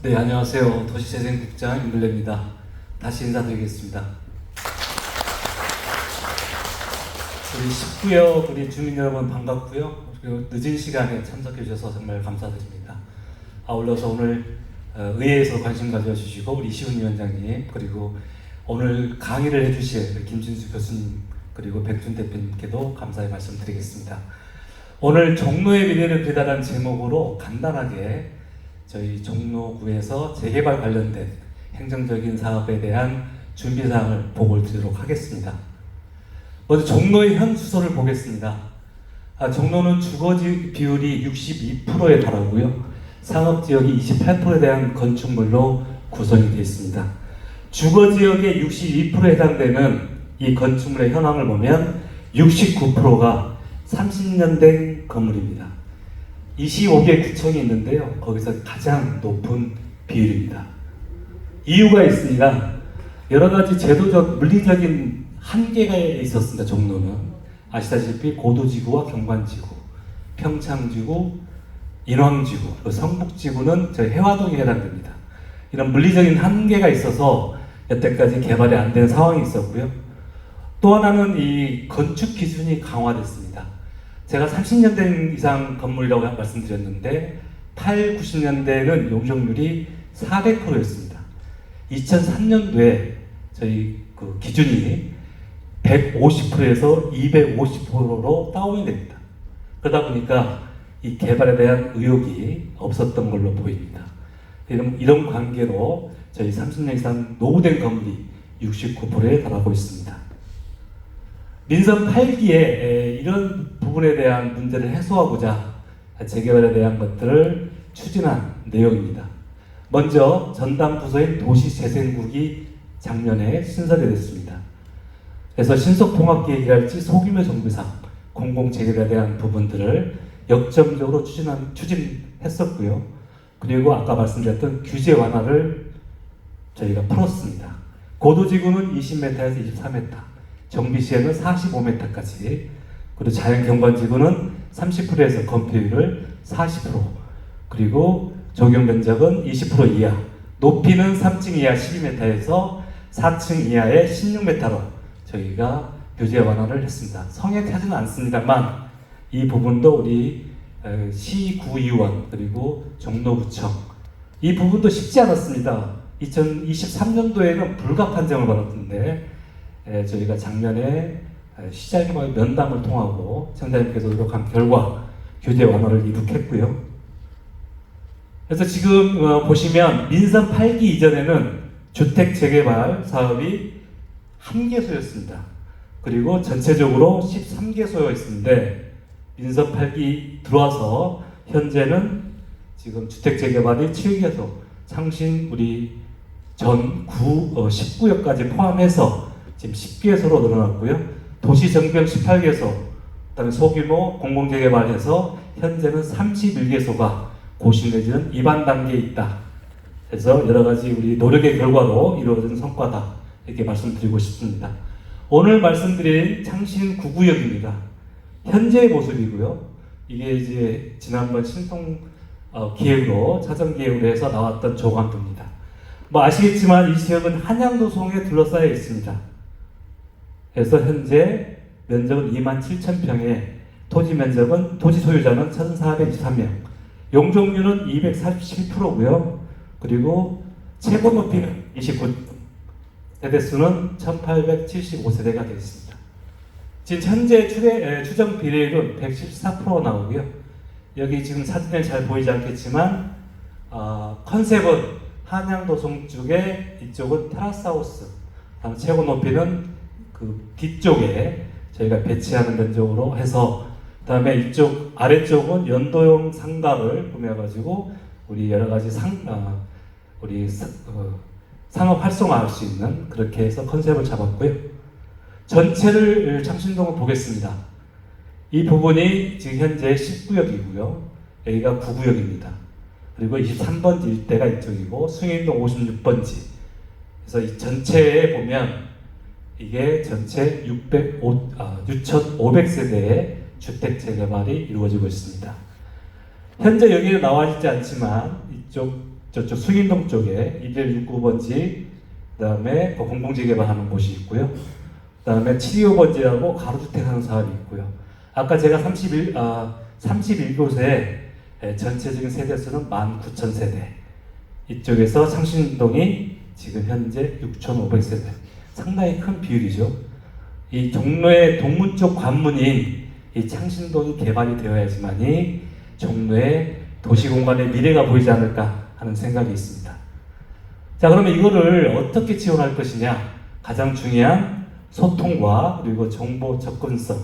네, 안녕하세요. 도시재생국장 임블레입니다. 다시 인사드리겠습니다. 우리 십구역 우리 주민 여러분 반갑고요. 그리고 늦은 시간에 참석해 주셔서 정말 감사드립니다. 아울러서 오늘 의회에서 관심 가져주시고 우리 이시훈 위원장님, 그리고 오늘 강의를 해주실 김진수 교수님, 그리고 백준 대표님께도 감사의 말씀드리겠습니다. 오늘 종로의 미래를 그리다라는 제목으로 간단하게 저희 종로구에서 재개발 관련된 행정적인 사업에 대한 준비사항을 보고를 드리도록 하겠습니다. 먼저 종로의 현 수소를 보겠습니다. 종로는 주거지 비율이 62%에 달하고요. 상업지역이 28%에 대한 건축물로 구성이 되어 있습니다. 주거지역의 62%에 해당되는 이 건축물의 현황을 보면 69%가 30년 된 건물입니다. 25개 구청이 있는데요. 거기서 가장 높은 비율입니다. 이유가 있습니다. 여러 가지 제도적, 물리적인 한계가 있었습니다. 종로는 아시다시피 고도지구와 경관지구, 평창지구, 인왕지구, 그리고 성북지구는 저희 해화동에 해당됩니다. 이런 물리적인 한계가 있어서 여태까지 개발이 안 된 상황이 있었고요. 또 하나는 이 건축 기준이 강화됐습니다. 제가 30년 된 이상 건물이라고 말씀드렸는데 8, 90년대에는 용적률이 400%였습니다. 2003년도에 저희 그 기준이 150%에서 250%로 다운이 됩니다. 그러다 보니까 이 개발에 대한 의욕이 없었던 걸로 보입니다. 이런 관계로 저희 30년 이상 노후된 건물이 69%에 달하고 있습니다. 민선 8기에 이런 부분에 대한 문제를 해소하고자 재개발에 대한 것들을 추진한 내용입니다. 먼저 전담 부서인 도시재생국이 작년에 신설이 됐습니다. 그래서 신속통합계획이랄지 소규모 정비상, 공공재개발에 대한 부분들을 역점적으로 추진했었고요. 그리고 아까 말씀드렸던 규제 완화를 저희가 풀었습니다. 고도지구는 20m에서 23m, 정비시에는 45m까지, 그리고 자연경관지구는 30%에서 건폐율을 40%, 그리고 적용 면적은 20% 이하, 높이는 3층 이하 12m에서 4층 이하의 16m로 저희가 규제 완화를 했습니다. 성역하지는 않습니다만 이 부분도 우리 시구의원 그리고 종로구청 이 부분도 쉽지 않았습니다. 2023년도에는 불가 판정을 받았는데 저희가 작년에 시장님과의 면담을 통하고 청장님께서 노력한 결과 규제 완화를 이룩했고요. 그래서 지금 보시면 민선 8기 이전에는 주택 재개발 사업이 1개소였습니다. 그리고 전체적으로 13개소였는데 민선 8기 들어와서 현재는 지금 주택 재개발이 7개소, 창신 우리 전 19역까지 포함해서 지금 10개소로 늘어났고요. 도시정비역 18개소, 그다음에 소규모 공공재개발해서 현재는 31개소가 고시 내지는 입안 단계에 있다. 그래서 여러 가지 우리 노력의 결과로 이루어진 성과다. 이렇게 말씀드리고 싶습니다. 오늘 말씀드린 창신 9구역입니다. 현재의 모습이고요. 이게 이제 지난번 신통 기획으로 차정 기획으로 해서 나왔던 조감도입니다. 뭐 아시겠지만 이 지역은 한양도성에 둘러싸여 있습니다. 그래서 현재 면적은 27,000평에 토지 면적은 토지 소유자는 1,423명, 용적률은 247%고요. 그리고 최고 높이는 29, 세대수는 1,875세대가 되어 있습니다. 지금 현재 추정 비례율은 114% 나오고요. 여기 지금 사진에 잘 보이지 않겠지만 컨셉은 한양도성 쪽에 이쪽은 테라스하우스, 최고 높이는 그 뒤쪽에 저희가 배치하는 면적으로 해서, 그 다음에 이쪽 아래쪽은 연도형 상가를 꾸며가지고 우리 여러 가지 상업 활성화할 수 있는 그렇게 해서 컨셉을 잡았고요. 전체를 창신동을 보겠습니다. 이 부분이 지금 현재 10구역이고요. 여기가 9구역입니다. 그리고 23번지 일대가 이쪽이고 승인동 56번지. 그래서 이 전체에 보면 이게 전체 6,500세대의 주택 재개발이 이루어지고 있습니다. 현재 여기에 나와 있지 않지만 이쪽 저쪽 수인동 쪽에 2169번지, 그 다음에 공공재 개발하는 곳이 있고요. 그 다음에 725번지라고 가로주택 하는 사업이 있고요. 아까 제가 31곳에 전체적인 세대수는 19,000세대. 이쪽에서 창신동이 지금 현재 6,500세대. 상당히 큰 비율이죠. 이 종로의 동문 쪽 관문인 이 창신동이 개발이 되어야지만이 종로의 도시공간의 미래가 보이지 않을까 하는 생각이 있습니다. 자, 그러면 이거를 어떻게 지원할 것이냐? 가장 중요한 소통과 그리고 정보 접근성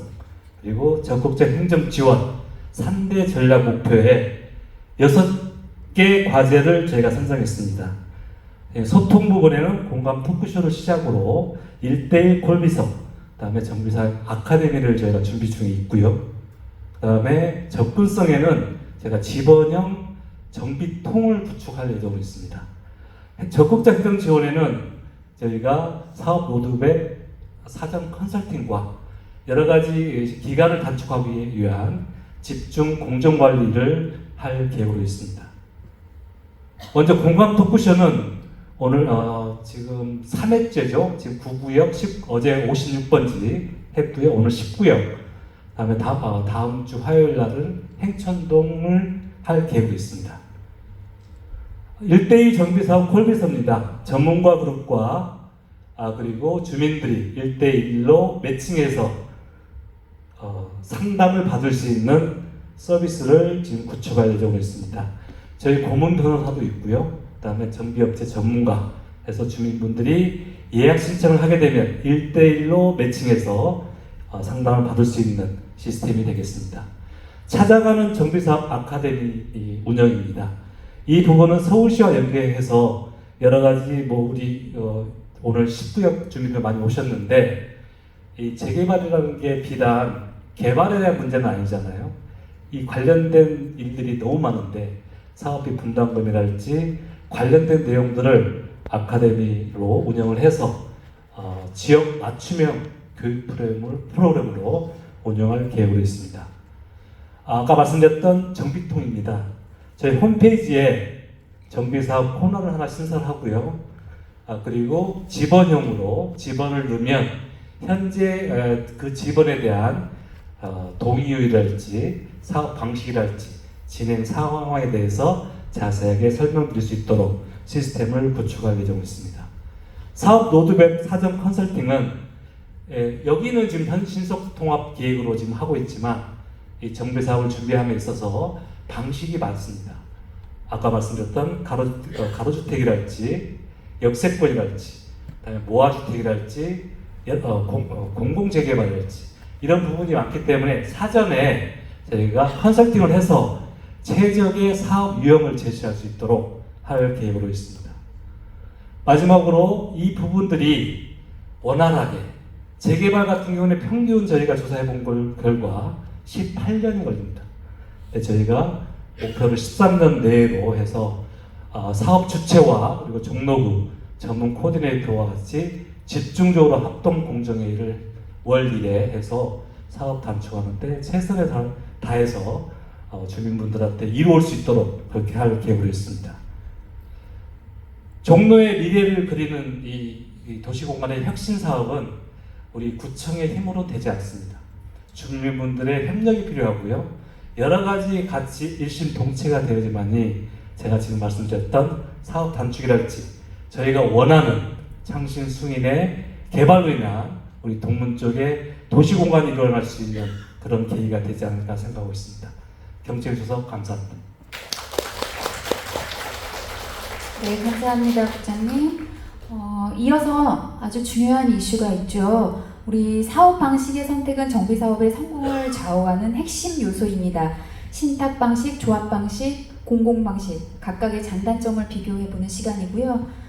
그리고 적극적 행정 지원 3대 전략 목표에 6개 과제를 저희가 선정했습니다. 소통 부분에는 공감 토크쇼를 시작으로 1대1 콜비석, 그 다음에 정비사업 아카데미를 저희가 준비 중에 있고요. 그 다음에 접근성에는 제가 집원형 정비통을 구축할 예정으로 있습니다. 적극적 행정 지원에는 저희가 사업 로드맵 사전 컨설팅과 여러 가지 기간을 단축하기 위한 집중 공정관리를 할 계획으로 있습니다. 먼저 공감 토크쇼는 오늘 지금 3회째죠. 지금 9구역, 어제 56번지 했고요. 오늘 10구역. 다음에 다음 주 화요일 날은 행천동을 할 계획이 있습니다. 1대2 정비사업 콜비서입니다. 전문가 그룹과 그리고 주민들이 1대1로 매칭해서 상담을 받을 수 있는 서비스를 지금 구축할 예정으로 있습니다. 저희 고문 변호사도 있고요. 그 다음에 정비업체 전문가 해서 주민분들이 예약 신청을 하게 되면 1대1로 매칭해서 상담을 받을 수 있는 시스템이 되겠습니다. 찾아가는 정비사업 아카데미 운영입니다. 이 부분은 서울시와 연계해서 여러 가지 우리 오늘 10구역 주민들 많이 오셨는데 이 재개발이라는 게 비단 개발에 대한 문제는 아니잖아요. 이 관련된 일들이 너무 많은데 사업비 분담금이랄지 관련된 내용들을 아카데미로 운영을 해서 지역 맞춤형 교육 프로그램으로 운영할 계획으로 있습니다. 아까 말씀드렸던 정비통입니다. 저희 홈페이지에 정비사업 코너를 하나 신설하고요. 그리고 지번형으로 지번을 넣으면 현재 그 지번에 대한 동의율이랄지 사업 방식이랄지 진행 상황에 대해서 자세하게 설명드릴 수 있도록 시스템을 구축할 예정으로 있습니다. 사업 로드맵 사전 컨설팅은 여기는 지금 신속 통합 계획으로 지금 하고 있지만 이 정비 사업을 준비함에 있어서 방식이 많습니다. 아까 말씀드렸던 가로주택이랄지 역세권이랄지 그다음에 모아주택이랄지 공공재개발이랄지 이런 부분이 많기 때문에 사전에 저희가 컨설팅을 해서 최적의 사업 유형을 제시할 수 있도록 할 계획으로 있습니다. 마지막으로 이 부분들이 원활하게 재개발 같은 경우는 평균 저희가 조사해 본 결과 18년이 걸립니다. 저희가 목표를 13년 내로 해서 사업 주체와 그리고 종로구 전문 코디네이터와 같이 집중적으로 합동 공정회의를 월 1회 해서 사업 단축하는데 최선을 다해서 주민분들한테 이루어올 수 있도록 그렇게 할 계획으로 있습니다. 종로의 미래를 그리는 이 도시공간의 혁신 사업은 우리 구청의 힘으로 되지 않습니다. 주민분들의 협력이 필요하고요. 여러 가지 같이 일심동체가 되어야지만이 제가 지금 말씀드렸던 사업 단축이랄지 저희가 원하는 창신 승인의 개발로 인한 우리 동문 쪽에 도시공간이 일어날 수 있는 그런 계기가 되지 않을까 생각하고 있습니다. 경청해 주셔서 감사합니다. 네, 감사합니다, 국장님. 이어서 아주 중요한 이슈가 있죠. 우리 사업 방식의 선택은 정비 사업의 성공을 좌우하는 핵심 요소입니다. 신탁 방식, 조합 방식, 공공 방식 각각의 장단점을 비교해보는 시간이고요.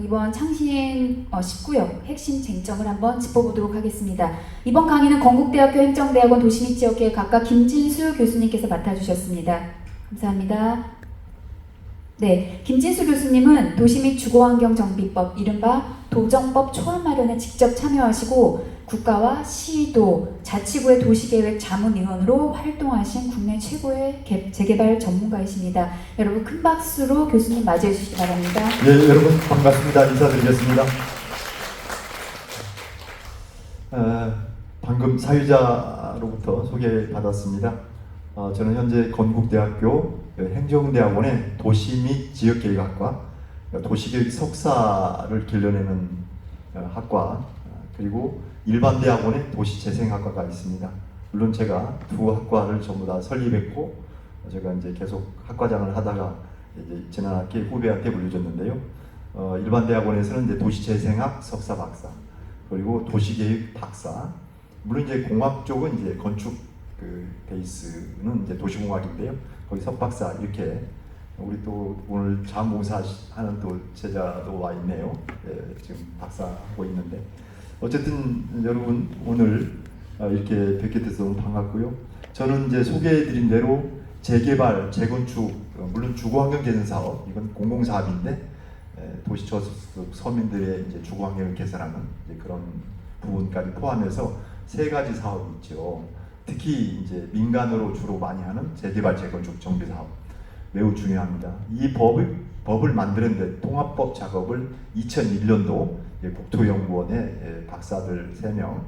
이번 창신 19역 핵심 쟁점을 한번 짚어보도록 하겠습니다. 이번 강의는 건국대학교 행정대학원 도시및지역계획 각각 김진수 교수님께서 맡아주셨습니다. 감사합니다. 네, 김진수 교수님은 도시및 주거환경정비법, 이른바 도정법 초안 마련에 직접 참여하시고 국가와 시도, 자치구의 도시계획 자문위원으로 활동하신 국내 최고의 재개발 전문가이십니다. 여러분 큰 박수로 교수님 맞이해 주시기 바랍니다. 예, 여러분 반갑습니다. 인사드리겠습니다. 방금 사회자로부터 소개받았습니다. 저는 현재 건국대학교 행정대학원의 도시 및 지역계획학과, 도시계획 석사를 길러내는 학과, 그리고 일반대학원의 도시재생학과가 있습니다. 물론 제가 두 학과를 전부 다 설립했고, 제가 이제 계속 학과장을 하다가 이제 지난 학기 후배한테 물려줬는데요. 일반대학원에서는 이제 도시재생학 석사 박사, 그리고 도시계획 박사. 물론 이제 공학 쪽은 이제 건축 그 베이스는 이제 도시공학인데요. 거기 석박사 이렇게. 우리 또 오늘 자원봉사하는 또 제자도 와 있네요. 예, 지금 박사 하고 있는데 어쨌든 여러분 오늘 이렇게 뵙게 돼서 너무 반갑고요. 저는 이제 소개해드린 대로 재개발, 재건축, 물론 주거환경 개선 사업 이건 공공사업인데 도시 저속 서민들의 이제 주거환경을 개선하는 이제 그런 부분까지 포함해서 세 가지 사업이 있죠. 특히 이제 민간으로 주로 많이 하는 재개발, 재건축, 정비 사업 매우 중요합니다. 이 법을 만드는데 통합법 작업을 2001년도 국토연구원의 박사들 3명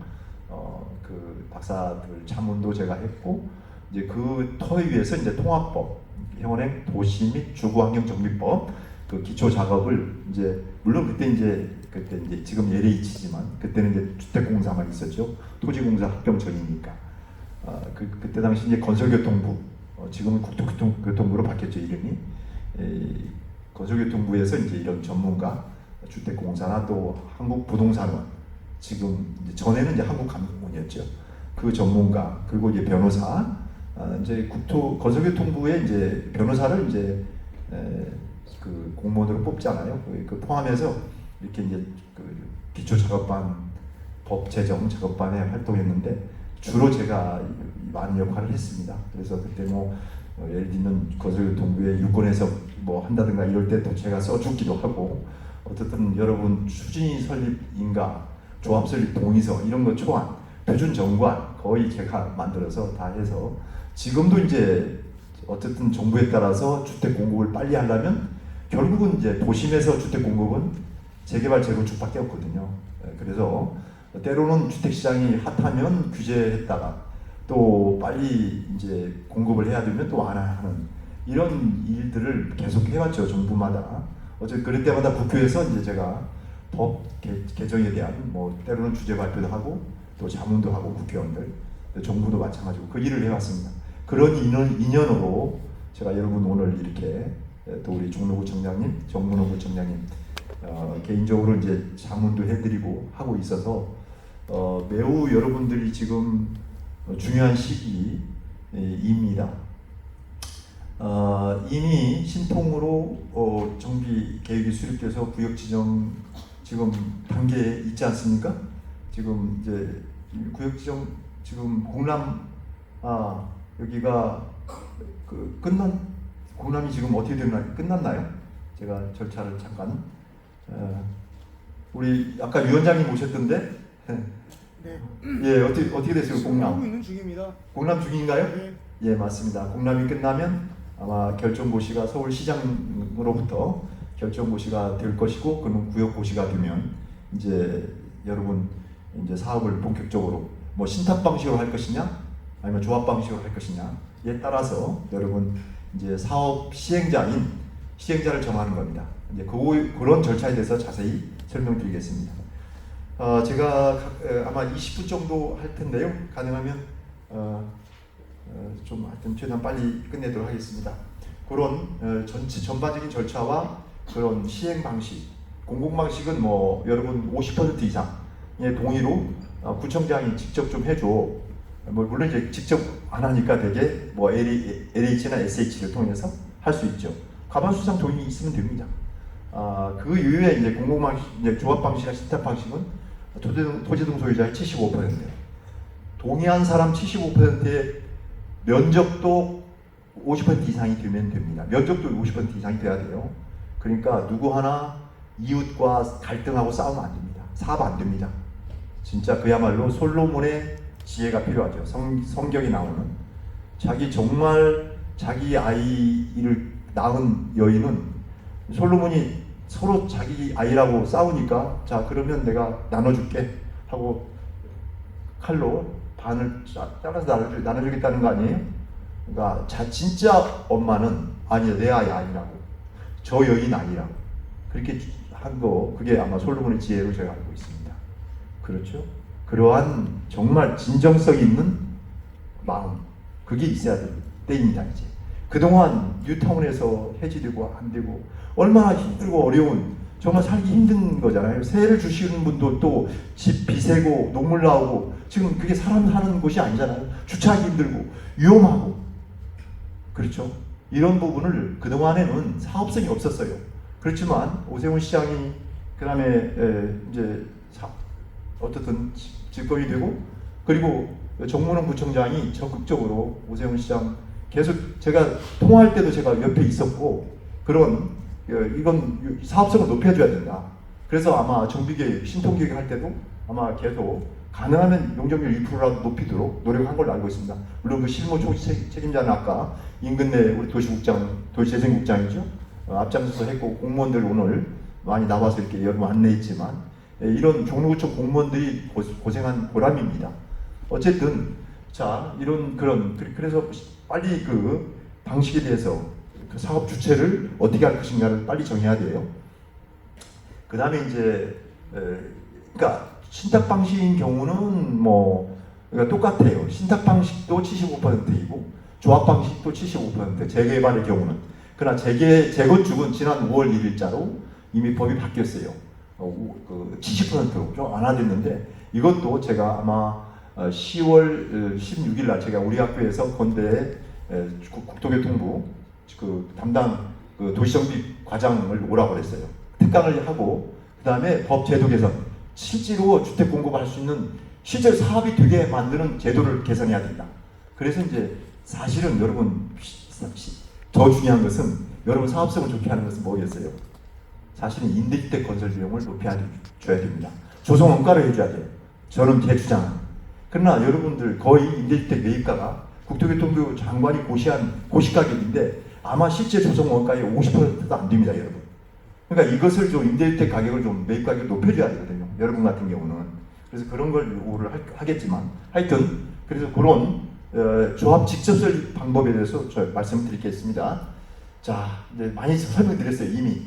그 박사들 자문도 제가 했고 이제 그 터에 위해서 이제 통합법, 현행 도시 및 주거환경정비법 그 기초 작업을 이제 물론 그때 이제 지금 LH지만 그때는 이제 주택공사만 있었죠. 토지공사 합병 전이니까 그때 당시 이제 건설교통부 지금은 국토교통부로 바뀌었죠 이름이. 건설교통부에서 이제 이런 전문가, 주택공사나 또 한국부동산원, 지금 이제 전에는 이제 한국감독원이었죠. 그 전문가 그리고 이제 변호사, 이제 건설교통부에 이제 변호사를 이제 그 공무원으로 뽑잖아요. 그 포함해서 이렇게 이제 그 기초 작업반, 법 제정 작업반에 활동했는데 주로 제가 많은 역할을 했습니다. 그래서 그때 예를 들면 건설교통부의 유권해석 한다든가 이럴 때 또 제가 써주기도 하고 어쨌든 여러분 추진위 설립 인가, 조합 설립 동의서 이런 거 초안, 표준 정관 거의 제가 만들어서 다 해서 지금도 이제 어쨌든 정부에 따라서 주택 공급을 빨리 하려면 결국은 이제 도심에서 주택 공급은 재개발, 재건축밖에 없거든요. 그래서 때로는 주택 시장이 핫하면 규제했다가 또 빨리 이제 공급을 해야 되면 또 완화하는 이런 일들을 계속 해왔죠 정부마다. 어쨌든 그럴 때마다 국회에서 이제 제가 법 개정에 대한 때로는 주제 발표도 하고 또 자문도 하고 국회의원들, 정부도 마찬가지고 그 일을 해왔습니다. 그런 인연으로 제가 여러분 오늘 이렇게 또 우리 종로구청장님, 정문호구청장님 개인적으로 이제 자문도 해드리고 하고 있어서 매우 여러분들이 지금 중요한 시기입니다. 이미 신통으로 정비 계획이 수립돼서 구역 지정 지금 단계에 있지 않습니까? 지금 이제 구역 지정 지금 여기가 공람이 지금 어떻게 끝났나요? 제가 절차를 잠깐 우리 아까 위원장님 오셨던데 네. 예, 어떻게 됐어요, 공람? 하고 있는 중입니다. 공람 중인가요? 네. 예, 맞습니다. 공람이 끝나면 아마 결정고시가 서울시장으로부터 결정고시가 될 것이고, 그러면 구역고시가 되면 이제 여러분 이제 사업을 본격적으로 신탁 방식으로 할 것이냐, 아니면 조합 방식으로 할 것이냐에 따라서 여러분 이제 사업 시행자를 정하는 겁니다. 이제 그런 절차에 대해서 자세히 설명드리겠습니다. 제가 아마 20분 정도 할 텐데요. 가능하면 좀 하여튼 최대한 빨리 끝내도록 하겠습니다. 그런 전반적인 절차와 그런 시행 방식, 공공 방식은 여러분 50% 이상의 동의로 구청장이 직접 좀 해줘. 물론 이제 직접 안 하니까 되게 LH나 SH를 통해서 할 수 있죠. 과반수상 동의 있으면 됩니다. 그 이후에 이제 공공 방식, 이제 조합 방식이나 신탁 방식은 토지등 소유자의 75%, 동의한 사람 75%의 면적도 50% 이상이 되면 됩니다. 면적도 50% 이상이 돼야 돼요. 그러니까 누구 하나 이웃과 갈등하고 싸우면 안 됩니다. 사업 안 됩니다. 진짜 그야말로 솔로몬의 지혜가 필요하죠. 성경이 나오는 정말 자기 아이를 낳은 여인은 솔로몬이 서로 자기 아이라고 싸우니까 자 그러면 내가 나눠줄게 하고 칼로 반을 잘라서 나눠주겠다는 거 아니에요? 그러니까 진짜 엄마는 아니야 내 아이라고 저 여인 아이라고 그렇게 한 거 그게 아마 솔로몬의 지혜로 제가 알고 있습니다. 그렇죠? 그러한 정말 진정성 있는 마음 그게 있어야 될 때입니다. 이제 그동안 뉴타운에서 해지되고 안 되고 얼마나 힘들고 어려운 정말 살기 힘든 거잖아요. 세를 주시는 분도 또 집 비세고 녹물 나오고 지금 그게 사람 사는 곳이 아니잖아요. 주차하기 힘들고 위험하고 그렇죠. 이런 부분을 그동안에는 사업성이 없었어요. 그렇지만 오세훈 시장이 그 다음에 이제 어떻든 집권이 되고 그리고 정문원 구청장이 적극적으로 오세훈 시장 계속 제가 통화할 때도 제가 옆에 있었고 그런 이건 사업성을 높여줘야 된다. 그래서 아마 정비계획, 신통계획 할 때도 아마 계속 가능하면 용적률 2%라도 높이도록 노력한 걸로 알고 있습니다. 물론 그 실무 초기 책임자는 아까 인근내 우리 도시재생국장이죠. 앞장서서 했고 공무원들 오늘 많이 나와서 이렇게 여러분 안내했지만 이런 종로구청 공무원들이 고생한 보람입니다. 어쨌든 자 이런 그래서 빨리 그 방식에 대해서 그 사업 주체를 어떻게 할 것인가를 빨리 정해야 돼요. 그 다음에 이제 그러니까 신탁 방식인 경우는 뭐 그러니까 똑같아요. 신탁 방식도 75%이고 조합 방식도 75% 재개발의 경우는 그러나 재건축은 지난 5월 1일자로 이미 법이 바뀌었어요. 70%로 좀 완화됐는데 이것도 제가 아마 10월 16일 날 제가 우리 학교에서 건대 국토교통부 그 담당 그 도시정비 과장을 오라고 그랬어요. 특강을 하고 그 다음에 법 제도 개선 실제로 주택 공급을 할 수 있는 실제 사업이 되게 만드는 제도를 개선해야 된다. 그래서 이제 사실은 여러분 더 중요한 것은 여러분 사업성을 좋게 하는 것은 뭐겠어요? 사실은 임대주택 건설 비용을 높여줘야 됩니다. 조성원가를 해줘야 돼요. 저는 제 주장은. 그러나 여러분들 거의 임대주택 매입가가 국토교통부 장관이 고시한 고시가격인데 아마 실제 조성원가의 50%도 안 됩니다, 여러분. 그러니까 이것을 좀 임대주택 가격을 좀 매입 가격을 높여줘야 되거든요. 여러분 같은 경우는. 그래서 그런 걸 요구를 하겠지만 하여튼 그래서 그런 조합 직접 설립 방법에 대해서 저 말씀드리겠습니다. 자, 이제 많이 설명드렸어요 이미.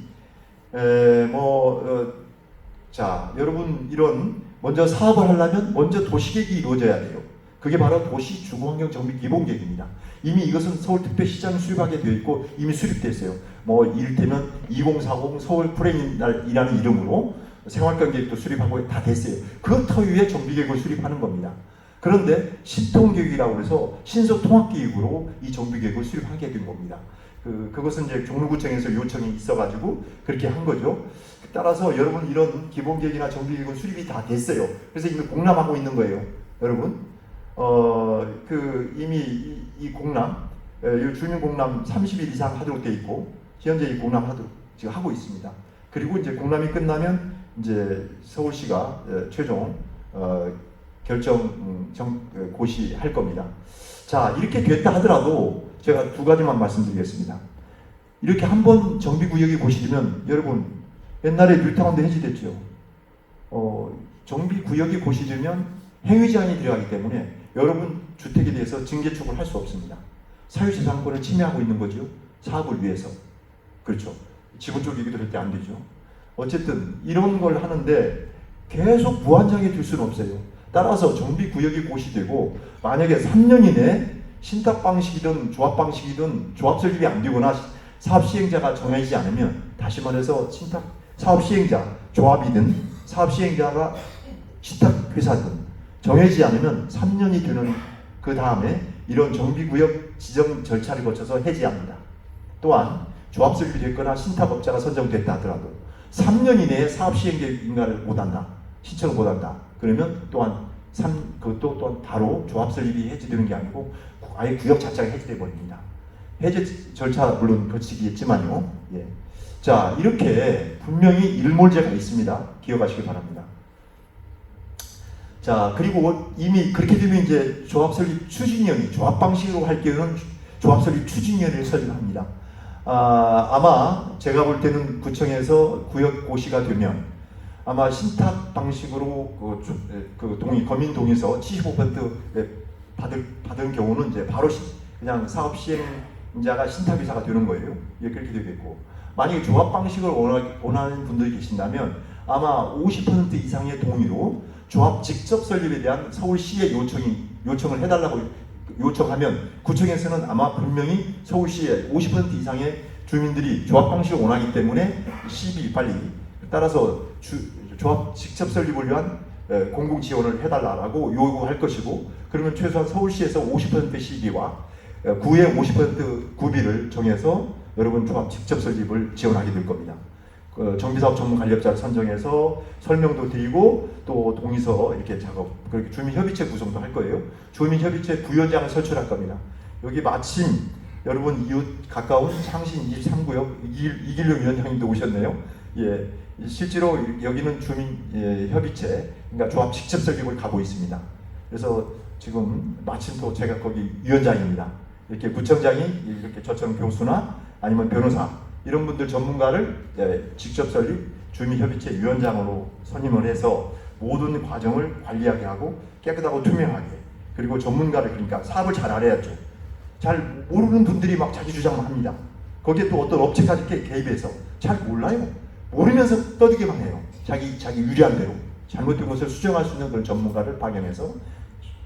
자, 여러분 이런 먼저 사업을 하려면 먼저 도시계획이 이루어져야 돼요. 그게 바로 도시 주거환경 정비 기본계획입니다. 이미 이것은 서울특별시장이 수립하게 되어 있고 이미 수립됐어요. 뭐 이를테면 2040 서울 플랜이라는 이름으로 생활권 계획도 수립하고 다 됐어요. 그 터위에 정비계획을 수립하는 겁니다. 그런데 신통계획이라고 해서 신속통합계획으로 이 정비계획을 수립하게 된 겁니다. 그것은 이제 종로구청에서 요청이 있어가지고 그렇게 한 거죠. 따라서 여러분 이런 기본계획이나 정비계획은 수립이 다 됐어요. 그래서 이미 공람하고 있는 거예요, 여러분. 이미 이 공람, 주민 공람 30일 이상 하도록 돼 있고 현재 이 공람 하도록 지금 하고 있습니다. 그리고 이제 공람이 끝나면 이제 서울시가 최종 결정 고시할 겁니다. 자, 이렇게 됐다 하더라도 제가 두 가지만 말씀드리겠습니다. 이렇게 한번 정비구역이 고시되면 여러분 옛날에 뉴타운도 해지됐죠. 정비구역이 고시되면 행위제한이 들어가기 때문에 여러분 주택에 대해서 징계촉을 할 수 없습니다. 사유재산권을 침해하고 있는 거죠. 사업을 위해서. 그렇죠. 지분 쪽 얘기도 절대 안 되죠. 어쨌든 이런 걸 하는데 계속 무한정에 둘 수는 없어요. 따라서 정비구역이 고시되고 만약에 3년 이내 신탁 방식이든 조합 방식이든 조합 설립이 안 되거나 사업 시행자가 정해지지 않으면 다시 말해서 신탁 사업 시행자 조합이든 사업 시행자가 신탁 회사든 정해지지 않으면 3년이 되는 그 다음에 이런 정비구역 지정 절차를 거쳐서 해지합니다. 또한 조합 설립이 됐거나 신탁업자가 선정됐다 하더라도 3년 이내에 사업 시행계획 인가를 못한다. 신청을 못한다. 그러면 또한 그것도 또한 바로 조합 설립이 해지되는 게 아니고 아예 구역 자체가 해지돼 버립니다. 해제 절차 물론 거치겠지만요. 예. 자, 이렇게 분명히 일몰제가 있습니다. 기억하시기 바랍니다. 자, 그리고 이미 그렇게 되면 이제 조합설립 추진위원회, 조합 방식으로 할 경우는 조합설립 추진위원회를 설립합니다. 아마 제가 볼 때는 구청에서 구역고시가 되면 아마 신탁 방식으로 거민 동의서 75% 받은 경우는 이제 바로 그냥 사업 시행자가 신탁의사가 되는 거예요. 예, 그렇게 되겠고, 만약에 조합 방식을 원하는 분들이 계신다면 아마 50% 이상의 동의로 조합 직접 설립에 대한 서울시의 요청을 해달라고 요청하면 구청에서는 아마 분명히 서울시의 50% 이상의 주민들이 조합 방식을 원하기 때문에 시비 빨리 따라서 조합 직접 설립을 위한 공공 지원을 해달라고 요구할 것이고, 그러면 최소한 서울시에서 50% 시비와 구의 50% 구비를 정해서 여러분 조합 직접 설립을 지원하게 될 겁니다. 정비사업 전문 관리업자를 선정해서 설명도 드리고 또 동의서 이렇게 작업, 그렇게 주민협의체 구성도 할 거예요. 주민협의체 부위원장을 설출할 겁니다. 여기 마침 여러분 이웃 가까운 창신 23구역 이길룡 위원장님도 오셨네요. 예, 실제로 여기는 주민협의체, 그러니까 조합 직접 설립을 가고 있습니다. 그래서 지금 마침 또 제가 거기 위원장입니다. 이렇게 구청장이 이렇게 저처럼 교수나 아니면 변호사 이런 분들 전문가를 직접 설립 주민협의체 위원장으로 선임을 해서 모든 과정을 관리하게 하고 깨끗하고 투명하게, 그리고 전문가를, 그러니까 사업을 잘 알아야죠. 잘 모르는 분들이 막 자기 주장만 합니다. 거기에 또 어떤 업체까지 개입해서 잘 몰라요. 모르면서 떠들기만 해요. 자기 유리한 대로 잘못된 것을 수정할 수 있는 그런 전문가를 파견해서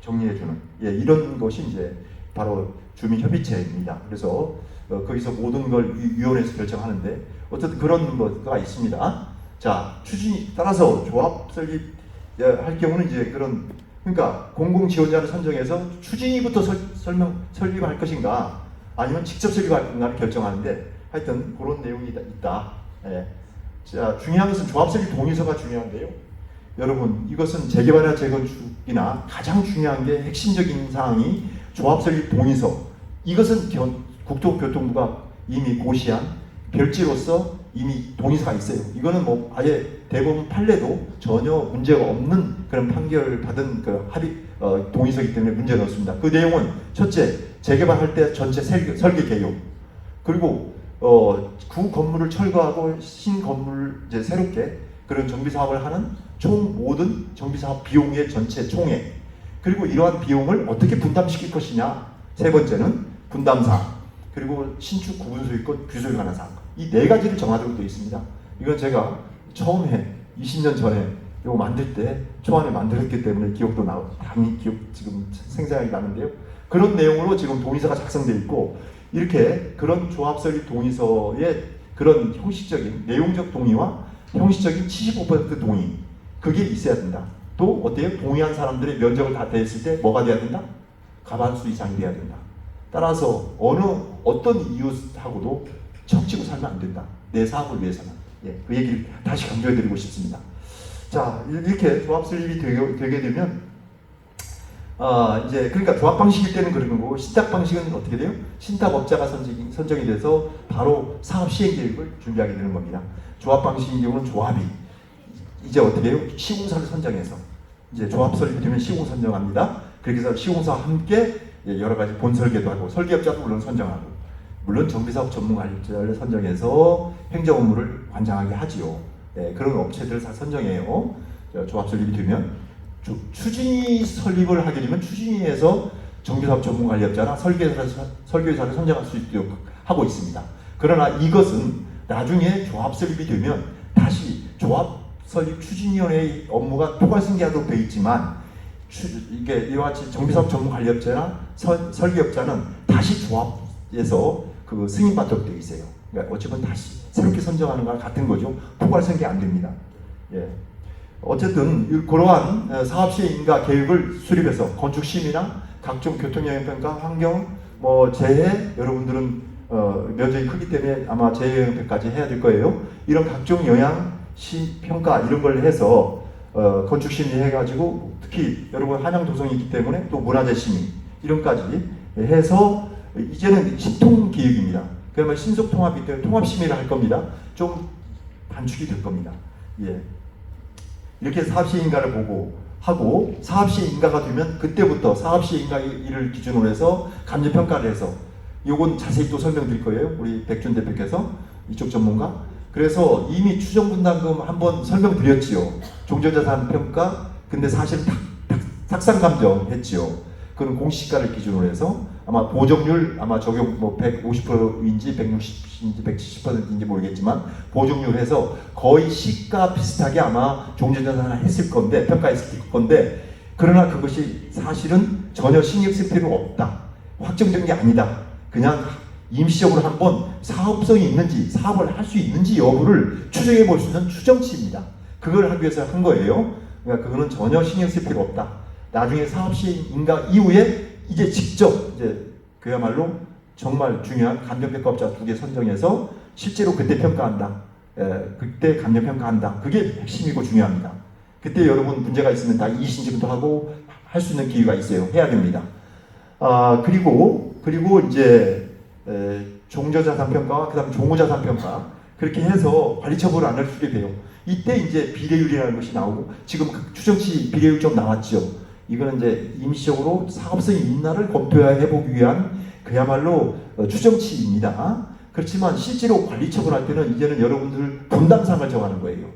정리해주는, 예, 이런 것이 이제 바로 주민협의체입니다. 그래서 거기서 모든 걸 위원회에서 결정하는데 어쨌든 그런 것가 있습니다. 자, 추진이 따라서 조합 설립할 경우는 이제 그런, 그러니까 공공 지원자를 선정해서 추진위부터 설립할 것인가 아니면 직접 설립할 건가를 결정하는데, 하여튼 그런 내용이 있다. 예. 자, 중요한 것은 조합 설립 동의서가 중요한데요. 여러분, 이것은 재개발이나 재건축이나 가장 중요한 게 핵심적인 사항이 조합 설립 동의서. 이것은 국토교통부가 이미 고시한 별지로서 이미 동의서가 있어요. 이거는 뭐 아예 대법원 판례도 전혀 문제가 없는 그런 판결을 받은 그 동의서이기 때문에 문제가 없습니다. 그 내용은 첫째, 재개발할 때 전체 설계 개요. 그리고 구 건물을 철거하고 신 건물 이제 새롭게 그런 정비 사업을 하는 총 모든 정비 사업 비용의 전체 총액, 그리고 이러한 비용을 어떻게 분담시킬 것이냐. 세 번째는 분담사항, 그리고 신축 구분소유권 규소에 관한 사항. 이 네 가지를 정하도록 되어 있습니다. 이건 제가 처음에 20년 전에 이거 만들 때 초안을 만들었기 때문에 기억도 당연히 지금 생생하게 나는데요. 그런 내용으로 지금 동의서가 작성되어 있고, 이렇게 그런 조합 설립 동의서의 그런 형식적인 내용적 동의와 형식적인 75% 동의, 그게 있어야 된다. 또 어때요? 동의한 사람들의 면적을 다 대했을 때 뭐가 돼야 된다? 과반수 이상이 돼야 된다. 따라서 어떤 이웃하고도 척지고 살면 안 된다. 내 사업을 위해서는. 예, 그 얘기를 다시 강조해드리고 싶습니다. 자, 이렇게 조합 설립이 되게 되면 이제 그러니까 조합 방식일 때는 그런 거고, 신탁 방식은 어떻게 돼요? 신탁업자가 선정이 돼서 바로 사업 시행 계획을 준비하게 되는 겁니다. 조합 방식인 경우는 조합이 이제 어떻게 해요? 시공사를 선정해서 이제 조합 설립이 되면 시공 선정합니다. 그렇게 해서 시공사와 함께 여러 가지 본설계도 하고 설계업자도 물론 선정하고, 물론 정비사업 전문관리업자를 선정해서 행정 업무를 관장하게 하지요. 네, 그런 업체들을 다 선정해요. 조합 설립이 되면 추진위 설립을 하게 되면 추진위에서 정비사업 전문관리업자나 설계사를 선정할 수 있도록 하고 있습니다. 그러나 이것은 나중에 조합 설립이 되면 다시 조합 설립 추진위원회의 업무가 포괄승계하도록 되어 있지만, 이게 이와 같이 정비사업 전문관리업자나 설계업자는 다시 조합에서 그 승인받도록 되어 있어요. 그러니까 어쨌든 다시 새롭게 선정하는 거랑 같은 거죠. 포괄승계 안 됩니다. 예. 어쨌든 그러한 사업 시행인가 계획을 수립해서 건축 심의나 각종 교통 영향 평가, 환경, 재해, 여러분들은 면적이 크기 때문에 아마 재해 영향평가까지 해야 될 거예요. 이런 각종 영향 평가 이런 걸 해서 건축 심의 해가지고, 특히 여러분 한양 도성이 있기 때문에 또 문화재 심의 이런까지 해서 이제는 신통 기획입니다. 그러면 신속 통합이기 때문에 통합 심의를 할 겁니다. 좀 단축이 될 겁니다. 예. 이렇게 사업 시행인가를 보고 하고 사업시에 인가가 되면 그때부터 사업시에 인가를 기준으로 해서 감정평가를 해서 요건 자세히 또 설명드릴 거예요. 우리 백준 대표께서 이쪽 전문가. 그래서 이미 추정분담금 한번 설명드렸지요. 종전자산 평가. 근데 사실 탁상감정 했지요. 그건 공시가를 기준으로 해서 아마 보정률 아마 적용 뭐 150%인지 160인지 170%인지 모르겠지만 보정률 해서 거의 시가 비슷하게 아마 종전자산을 했을 건데 평가했을 건데 그러나 그것이 사실은 전혀 신경 쓸 필요가 없다. 확정된 게 아니다. 그냥 임시적으로 한번 사업성이 있는지 사업을 할 수 있는지 여부를 추정해 볼 수 있는 추정치입니다. 그걸 하기 위해서 한 거예요. 그러니까 그거는 전혀 신경 쓸 필요 없다. 나중에 사업 시행 인가 이후에 이제 직접 이제 그야말로 정말 중요한 감정평가업자 2개 선정해서 실제로 그때 평가한다. 그때 감정평가한다. 그게 핵심이고 중요합니다. 그때 여러분 문제가 있으면 다 이의신청도 하고 할 수 있는 기회가 있어요. 해야 됩니다. 그리고 이제 종저자산평가와 그 다음 종후자산평가 그렇게 해서 관리처분을 안 할 수 있게 돼요. 이때 이제 비례율이라는 것이 나오고 지금 그 추정치 비례율 좀 나왔죠. 이거는 이제 임시적으로 사업성이 있나를 검토해보기 위한 그야말로 추정치입니다. 그렇지만 실제로 관리처분할 때는 이제는 여러분들 분담상을 정하는 거예요.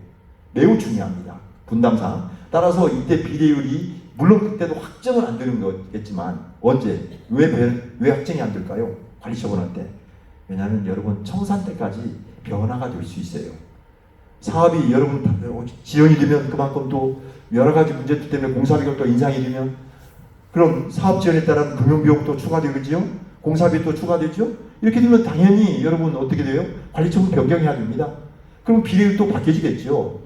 매우 중요합니다. 분담상. 따라서 이때 비례율이 물론 그때도 확정은 안 되는 거겠지만 언제? 왜 확정이 안 될까요? 관리처분할 때. 왜냐하면 여러분 청산 때까지 변화가 될 수 있어요. 사업이 여러분 지연이 되면 그만큼 또 여러 가지 문제들 때문에 공사비가 또 인상이 되면 그럼 사업 지연에 따른 금융비용도 추가되겠지요? 공사비 또 추가되죠? 이렇게 되면 당연히 여러분 어떻게 돼요? 관리처분 변경해야 됩니다. 그럼 비례율도 바뀌어지겠죠.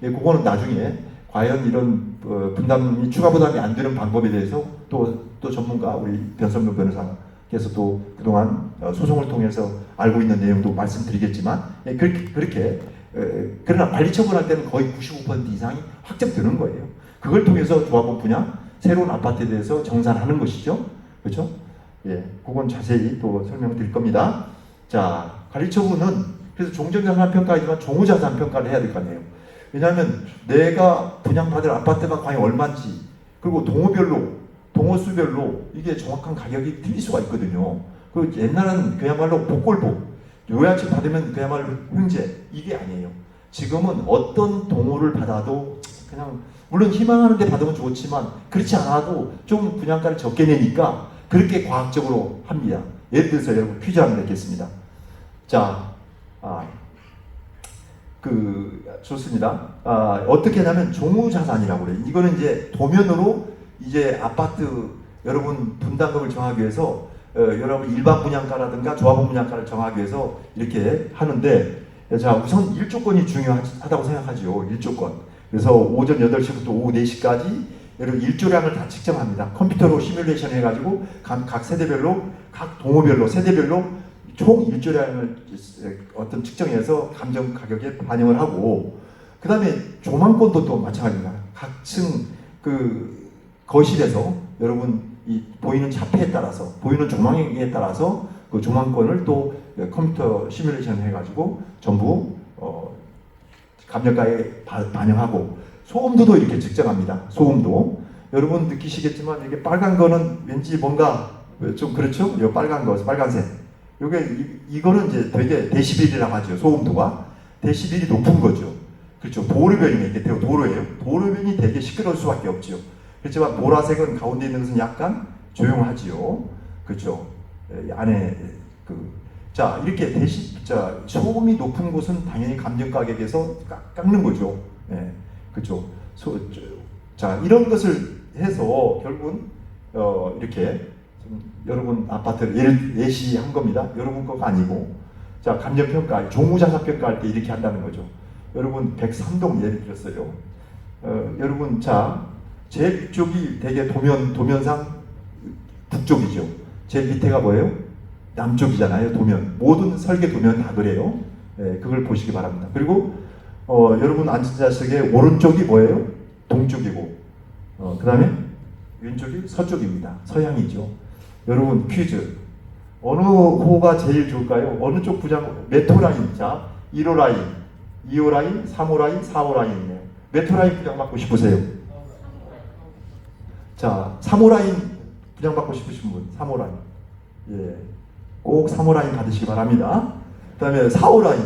그거는 나중에 과연 이런 분담이 추가 부담이 안 되는 방법에 대해서 또 전문가 우리 변선명 변호사께서 또 그동안 소송을 통해서 알고 있는 내용도 말씀드리겠지만 그렇게 그러나 관리처분할 때는 거의 95% 이상이 확정되는 거예요. 그걸 통해서 조합원 분양 새로운 아파트에 대해서 정산하는 것이죠. 그렇죠? 그건 자세히 또 설명드릴 겁니다. 자, 관리처분은 그래서 종전자산 평가이지만 종후자산 평가를 해야 될 거 아니에요. 왜냐하면 내가 분양받을 아파트가 과연 얼마인지 그리고 동호수별로 이게 정확한 가격이 틀릴 수가 있거든요. 그 옛날에는 그야말로 복골복 요양집 받으면 그야말로 횡재 이게 아니에요. 지금은 어떤 동호를 받아도 그냥 물론 희망하는 데 받으면 좋지만 그렇지 않아도 좀 분양가를 적게 내니까 그렇게 과학적으로 합니다. 예를 들어서 여러분 퀴즈 하나 냈겠습니다. 자, 좋습니다. 어떻게 하냐면 종후자산이라고 그래요. 이거는 이제 도면으로 이제 아파트 여러분 분담금을 정하기 위해서 여러분 일반 분양가라든가 조합원 분양가를 정하기 위해서 이렇게 하는데 자 우선 일조권이 중요하다고 생각하죠. 일조권. 그래서 오전 8시부터 오후 4시까지 여러분 일조량을 다 측정합니다. 컴퓨터로 시뮬레이션 해가지고 각 세대별로 각 동호별로 세대별로 총 일조량을 어떤 측정해서 감정 가격에 반영을 하고 그 다음에 조망권도 또 마찬가지입니다. 각층 그 거실에서 여러분 이 보이는 차폐에 따라서 보이는 조망에 따라서 그 조망권을 또 컴퓨터 시뮬레이션 해가지고 전부 감정가에 반영하고 소음도도 이렇게 측정합니다. 소음도 여러분 느끼시겠지만 이게 빨간 거는 왠지 뭔가 좀 그렇죠? 이 빨간 거 빨간색 이거는 이제 되게 데시벨이라고 하죠. 소음도가 데시벨이 높은 거죠. 그렇죠. 도로변이네. 이게 도로예요. 도로변이 되게 시끄러울 수밖에 없죠. 그렇지만 보라색은 가운데 있는 것은 약간 조용하지요. 그렇죠. 안에 자 이렇게 소음이 높은 곳은 당연히 감정 가격에서 깎는 거죠. 그렇죠. 자 이런 것을 해서 결국은 이렇게 여러분 아파트를 예시한 겁니다. 여러분 거가 아니고 자 감정평가, 종후자산 평가할 때 이렇게 한다는 거죠. 여러분 103동 예를 들었어요. 여러분 자 제일 위쪽이 되게 도면상 북쪽이죠. 제일 밑에가 뭐예요? 남쪽이잖아요. 도면 모든 설계 도면 다 그래요. 그걸 보시기 바랍니다. 그리고 여러분 앉은 좌석의 오른쪽이 뭐예요? 동쪽이고 그 다음에 왼쪽이 서쪽입니다. 서양이죠. 여러분 퀴즈 어느 호가 제일 좋을까요? 어느 쪽 부장 메트로라인 자 1호 라인 2호 라인 3호 라인 4호 라인이네요. 메트로라인 부장 받고 싶으세요? 자, 3호 라인 분양받고 싶으신 분, 3호 라인. 예. 꼭 3호 라인 받으시기 바랍니다. 그 다음에 4호 라인.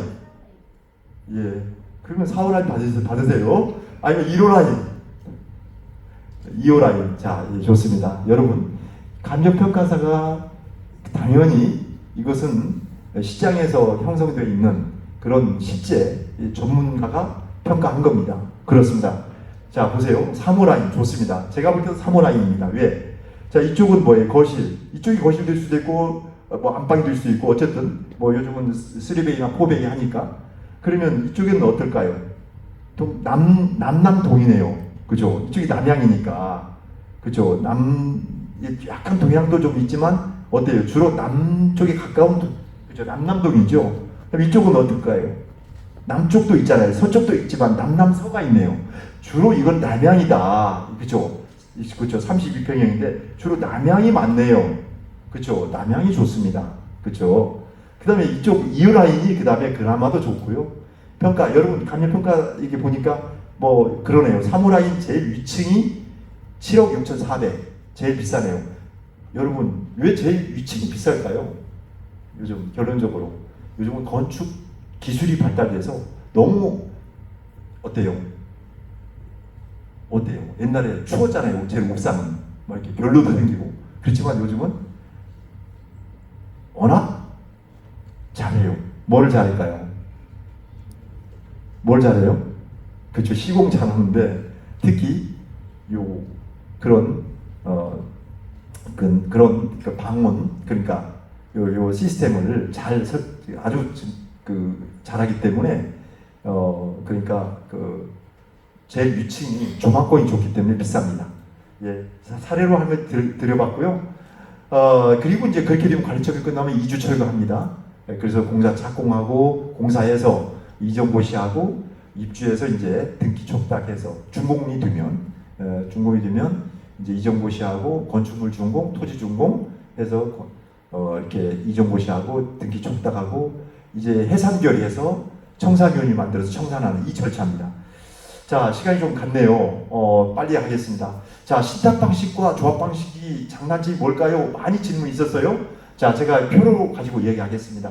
예. 그러면 4호 라인 받으세요. 아니면 1호 라인. 2호 라인. 자, 예, 좋습니다. 여러분, 감정평가사가 당연히 이것은 시장에서 형성되어 있는 그런 실제 전문가가 평가한 겁니다. 그렇습니다. 자, 보세요. 3호 라인 좋습니다. 제가 볼 때도 3호 라인입니다. 왜? 자, 이쪽은 뭐예요? 거실. 이쪽이 거실 될 수도 있고, 뭐 안방이 될 수도 있고, 어쨌든 뭐 요즘은 3베이나 4베이 하니까. 그러면 이쪽에는 어떨까요? 남남동이네요. 그죠? 이쪽이 남향이니까. 그죠? 약간 동향도 좀 있지만, 어때요? 주로 남쪽에 가까운, 그죠? 남남동이죠? 그럼 이쪽은 어떨까요? 남쪽도 있잖아요. 서쪽도 있지만 남남서가 있네요. 주로 이건 남향이다. 그죠? 그죠? 32평형인데 주로 남향이 많네요. 그죠? 남향이 좋습니다. 그죠? 그 다음에 이쪽 2호 라인이 그 다음에 그나마도 좋고요. 평가, 여러분 감정평가 이게 보니까 뭐 그러네요. 3호 라인 제일 위층이 7억 6,400. 제일 비싸네요. 여러분 왜 제일 위층이 비쌀까요? 요즘 결론적으로 요즘은 건축 기술이 발달돼서 너무 어때요? 옛날에 추웠잖아요. 제 옥상은 막 이렇게 별로도 생기고. 그렇지만 요즘은 워낙 잘해요. 뭘 잘할까요? 뭘 잘해요? 그렇죠. 시공 잘하는데 특히 그런 그 방문 그러니까 요 시스템을 아주 잘하기 때문에 그러니까 제일 위층이 조망권이 좋기 때문에 비쌉니다. 예, 사례로 한번 드려봤고요. 그리고 이제 그렇게 되면 관리처분 끝나면 2주 철거합니다. 예, 그래서 공사 착공하고 공사해서 이전고시하고 입주해서 이제 등기 촉탁해서 준공이 되면 이제 이전고시하고 건축물 준공, 토지 준공 해서 이렇게 이전고시하고 등기 촉탁하고 이제 해산결의해서 청산위원이 만들어서 청산하는 이 절차입니다. 자, 시간이 좀 갔네요. 빨리 하겠습니다. 자, 신탁 방식과 조합 방식이 장단점이 뭘까요? 많이 질문이 있었어요. 자, 제가 표로 가지고 얘기하겠습니다.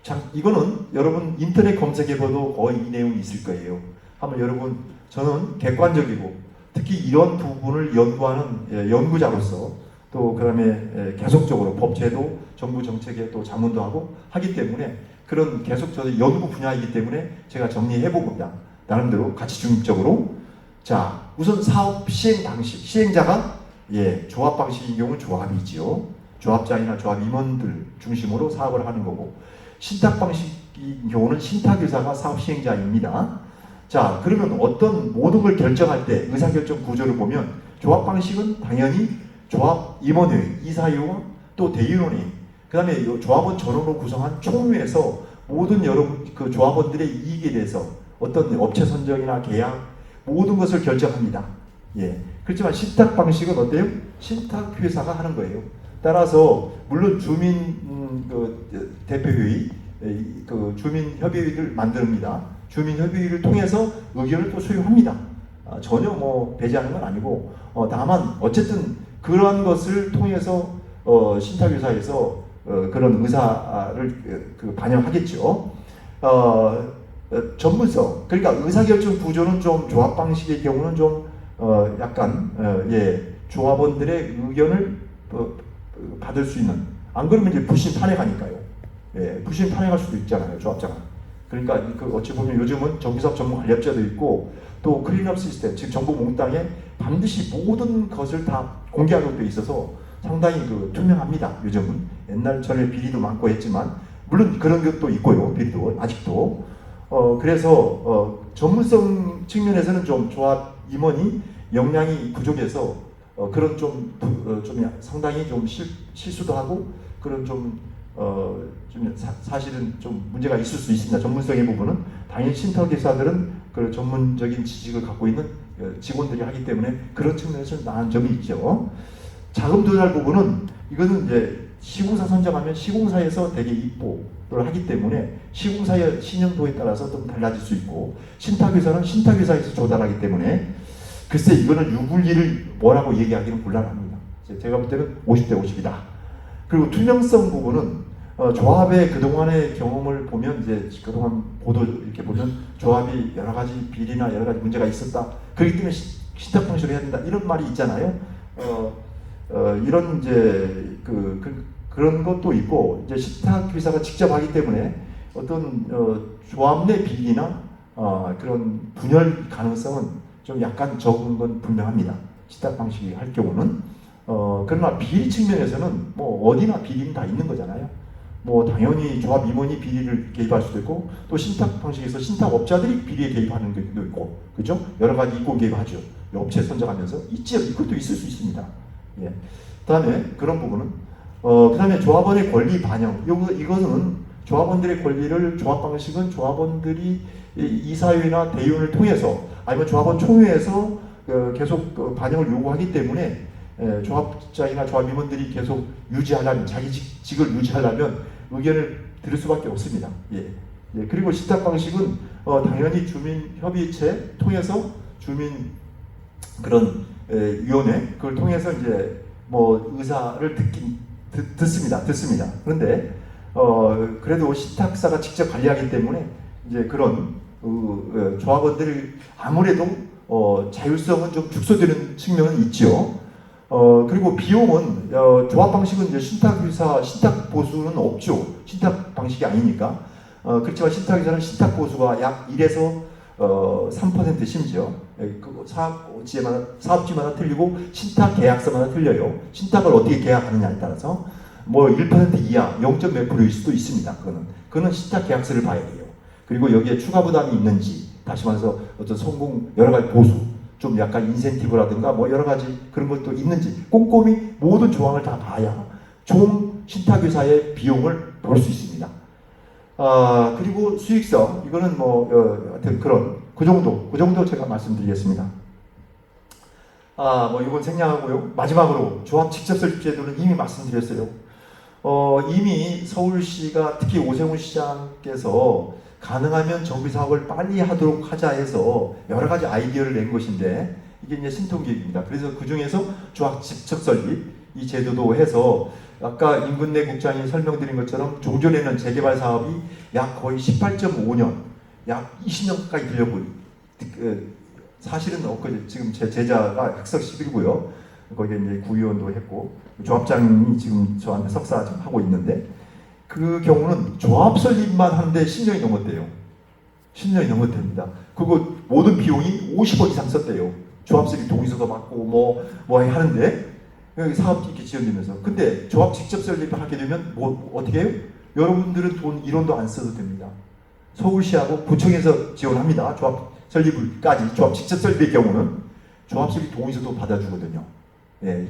자, 이거는 여러분 인터넷 검색해봐도 거의 이 내용이 있을 거예요. 한번 여러분, 저는 객관적이고 특히 이런 부분을 연구하는 연구자로서 또 그다음에 계속적으로 법제도, 정부 정책에 또 자문도 하고 하기 때문에 그런 계속 저는 연구 분야이기 때문에 제가 정리해봅니다. 나름대로 가치 중립적으로. 자, 우선 사업 시행 방식. 시행자가 조합 방식인 경우는 조합이지요. 조합장이나 조합 임원들 중심으로 사업을 하는 거고, 신탁 방식인 경우는 신탁유사가 사업 시행자입니다. 자, 그러면 어떤 모든 걸 결정할 때 의사결정 구조를 보면 조합 방식은 당연히 조합 임원회의, 이사회와 또 대의원회의, 그 다음에 조합원 전원으로 구성한 총회에서 모든 여러분 그 조합원들의 이익에 대해서 어떤 업체 선정이나 계약 모든 것을 결정합니다. 예. 그렇지만 신탁 방식은 어때요? 신탁 회사가 하는 거예요. 따라서 물론 주민 대표회의, 주민 협의회를 만듭니다. 주민 협의회를 통해서 의견을 또 수용합니다. 전혀 뭐 배제하는 건 아니고, 다만 어쨌든 그러한 것을 통해서 신탁 회사에서 그런 의사를 반영하겠죠. 전문성, 그러니까 의사결정 구조는 좀 조합 방식의 경우는 좀 약간 조합원들의 의견을 받을 수 있는, 안 그러면 이제 불신 탄핵하니까요. 불신 탄핵할 수도 있잖아요, 조합장은. 그러니까 어찌 보면 요즘은 정비사업 전문관리업자도 있고 또 클린업 시스템, 즉 정보 몽땅에 반드시 모든 것을 다 공개하도록 되어 있어서 상당히 투명합니다. 요즘은 옛날처럼 비리도 많고 했지만 물론 그런 것도 있고요, 비리도 아직도. 그래서 전문성 측면에서는 좀 조합 임원이 역량이 부족해서 그런 좀 상당히 좀 실수도 하고 그런 사실은 좀 문제가 있을 수 있습니다. 전문성의 부분은 당연히 신탁회사들은 그 전문적인 지식을 갖고 있는 직원들이 하기 때문에 그런 측면에서 나은 점이 있죠. 자금 조달 부분은 이거는 이제 시공사 선정하면 시공사에서 되게 입보를 하기 때문에 시공사의 신용도에 따라서 좀 달라질 수 있고, 신탁회사는 신탁회사에서 조달하기 때문에 글쎄 이거는 유불리를 뭐라고 얘기하기는 곤란합니다. 제가 볼 때는 50대 50이다. 그리고 투명성 부분은 조합의 그동안의 경험을 보면 이제 그동안 보도 이렇게 보면 조합이 여러 가지 비리나 여러 가지 문제가 있었다. 그렇기 때문에 신탁 방식으로 해야 된다. 이런 말이 있잖아요. 이런 이제 그런 것도 있고 이제 신탁 회사가 직접 하기 때문에 어떤 조합 내 비리나 그런 분열 가능성은 좀 약간 적은 건 분명합니다. 신탁 방식이 할 경우는 그러나 비리 측면에서는 뭐 어디나 비리는 다 있는 거잖아요. 뭐 당연히 조합 임원이 비리를 개입할 수도 있고 또 신탁 방식에서 신탁업자들이 비리에 개입하는 경우도 있고 그죠? 여러 가지 이권 개입하죠. 업체 선정하면서 이것도 있을 수 있습니다. 예. 그다음에 그런 부분은 그다음에 조합원의 권리 반영 이거는 조합원들의 권리를 조합 방식은 조합원들이 이사회나 대의원을 통해서 아니면 조합원 총회에서 계속 반영을 요구하기 때문에 조합장이나 조합 임원들이 계속 유지하려면 자기 직을 유지하려면 의견을 들을 수밖에 없습니다. 예. 그리고 신탁 방식은 당연히 주민협의체 통해서 주민 그런 위원회 그걸 통해서 이제 뭐 의사를 듣습니다. 그런데 그래도 신탁사가 직접 관리하기 때문에 이제 그런 조합원들이 아무래도 자율성은 좀 축소되는 측면은 있죠. 그리고 비용은 조합 방식은 이제 신탁회사 신탁 보수는 없죠. 신탁 방식이 아니니까. 그렇지만 신탁회사는 신탁 보수가 약 1에서 3% 심지어 사업지마다 틀리고 신탁 계약서마다 틀려요. 신탁을 어떻게 계약하느냐에 따라서 뭐 1% 이하 0.몇 %일 수도 있습니다. 그거는 신탁 계약서를 봐야 돼요. 그리고 여기에 추가 부담이 있는지 다시 말해서 어떤 성공 여러 가지 보수 좀 약간 인센티브라든가 뭐 여러 가지 그런 것도 있는지 꼼꼼히 모든 조항을 다 봐야 총 신탁회사의 비용을 볼 수 있습니다. 그리고 수익성 이거는 뭐 하여튼 그 정도 제가 말씀드리겠습니다. 뭐 이건 생략하고요. 마지막으로 조합 직접 설립 제도는 이미 말씀드렸어요. 이미 서울시가 특히 오세훈 시장께서 가능하면 정비 사업을 빨리 하도록 하자 해서 여러 가지 아이디어를 낸 것인데 이게 이제 신통계획입니다. 그래서 그 중에서 조합 직접 설립 이 제도도 해서 아까 임근래 국장이 설명드린 것처럼 종전에는 재개발 사업이 약 거의 18.5년, 약 20년 가까이 들려고 사실은 엊그제 지금 제 제자가 학석 10일고요. 거기에 이제 구의원도 했고 조합장이 지금 저한테 석사 지금 하고 있는데 그 경우는 조합 설립만 하는데 10년이 넘었대요. 10년이 넘었답니다. 그리고 모든 비용이 50억 이상 썼대요. 조합 설립 동의서도 받고 뭐 하는데 사업 이렇게 지원되면서 근데 조합 직접 설립을 하게 되면 뭐 어떻게 해요? 여러분들은 돈 1원도 안 써도 됩니다. 서울시하고 구청에서 지원합니다. 조합 설립까지 조합 직접 설립의 경우는 조합 설립 동의서도 받아주거든요. 예,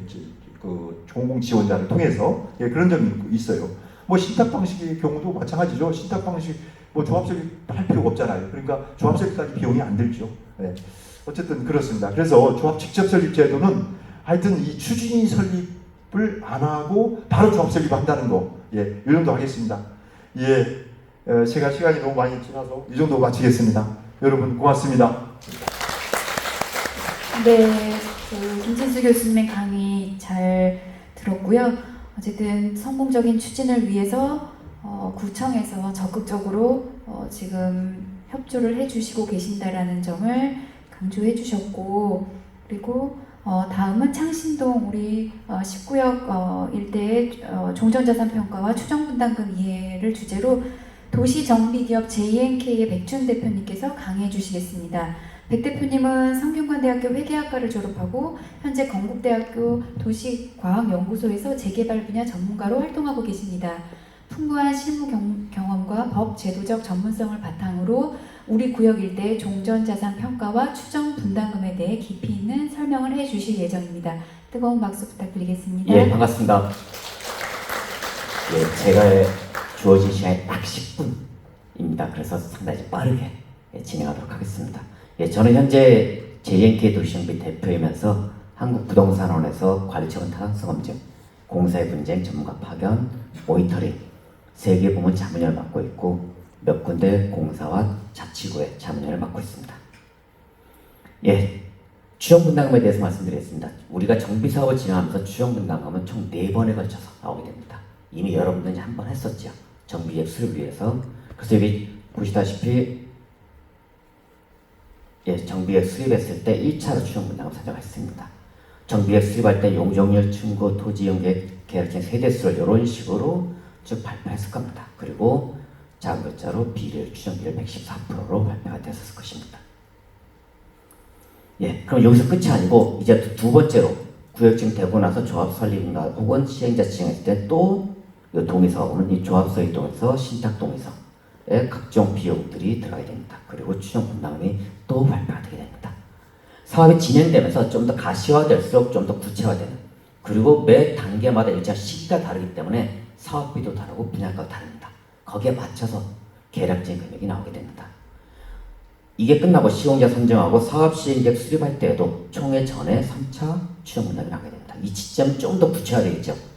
그 공공 지원자를 통해서 예, 그런 점이 있어요. 뭐 신탁 방식의 경우도 마찬가지죠. 신탁 방식 뭐 조합 설립할 필요가 없잖아요. 그러니까 조합 설립까지 비용이 안 들죠. 예. 어쨌든 그렇습니다. 그래서 조합 직접 설립 제도는 하여튼 이 추진위 설립을 안 하고 바로 조합 설립한다는 거, 예, 이 정도 하겠습니다. 예, 제가 시간이 너무 많이 지나서 이 정도 마치겠습니다. 여러분 고맙습니다. 네, 김진수 교수님의 강의 잘 들었고요. 어쨌든 성공적인 추진을 위해서 구청에서 적극적으로 지금 협조를 해주시고 계신다라는 점을 강조해 주셨고, 그리고 다음은 창신동 우리 19역 일대의 종전자산평가와 추정분담금 이해를 주제로 도시정비기업 JNK의 백준 대표님께서 강의해 주시겠습니다. 백 대표님은 성균관대학교 회계학과를 졸업하고 현재 건국대학교 도시과학연구소에서 재개발 분야 전문가로 활동하고 계십니다. 풍부한 실무 경험과 법 제도적 전문성을 바탕으로 우리 구역 일대의 종전자산 평가와 추정 분담금에 대해 깊이 있는 설명을 해주실 예정입니다. 뜨거운 박수 부탁드리겠습니다. 예, 반갑습니다. 예, 제가 주어진 시간이 딱 10분입니다. 그래서 상당히 빠르게 진행하도록 하겠습니다. 예, 저는 현재 JNK 도시정비 대표이면서 한국부동산원에서 관리처분 타당성 검증, 공사의 분쟁 전문가 파견, 모니터링 3개 부문 자문위원을 맡고 있고 몇 군데 공사와 자치구의 자문위원을 맡고 있습니다. 예, 추정 분담금에 대해서 말씀드리겠습니다. 우리가 정비 사업을 진행하면서 추정 분담금은 총 4번에 걸쳐서 나오게 됩니다. 이미 여러분들이 한 번 했었죠. 정비계획 수립을 위해서. 그래서 여기 보시다시피 정비계획 수립했을 때 1차로 추정 분담금 산정했습니다. 정비계획 수립할 때 용적률, 충고, 토지 이용계획, 계약진 세대수를 이런 식으로 쭉 발표했을 겁니다. 그리고 작은 글자로 비례율, 추정비율 114%로 발표가 됐었을 것입니다. 그럼 여기서 끝이 아니고 이제 두 번째로 구역지정 되고 나서 조합 설립인가 혹은 시행자 지정했을 때 또 이 동의서는 이 조합서 이동에서 신탁 동의서에 각종 비용들이 들어가야 됩니다. 그리고 추정 분담금이 또 발표가 되게 됩니다. 사업이 진행되면서 좀 더 가시화될수록 좀 더 구체화되는, 그리고 매 단계마다 일정 시기가 다르기 때문에 사업비도 다르고 분양가도 다릅니다. 거기에 맞춰서 계략적인 금액이 나오게 됩니다. 이게 끝나고 시공자 선정하고 사업 시행계획 수립할 때에도 총회 전에 3차 추정 분담이 나오게 됩니다. 이 시점 좀 더 구체화되겠죠.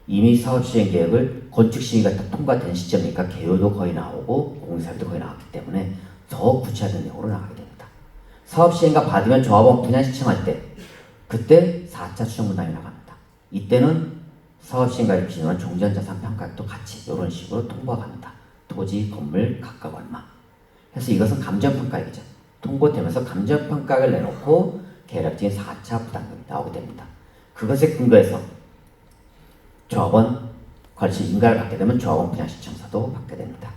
이미 사업 시행계획을 건축 시기가 딱 통과된 시점이니까 개요도 거의 나오고 공사비도 거의 나왔기 때문에 더 구체화된 내용으로 나가게 됩니다. 사업 시행가 받으면 조합원 분양 신청할 때 그때 4차 추정 분담이 나갑니다. 이때는 사업 시행가를 기준으로 한 종전자산 평가도 같이 이런 식으로 통보가 갑니다. 토지, 건물 각각 얼마. 그래서 이것은 감정평가액이죠. 통보되면서 감정평가액을 내놓고 계략적인 4차 부담금이 나오게 됩니다. 그것에 근거해서 조합원 관리처 인가를 받게 되면 조합원 분양 신청서도 받게 됩니다.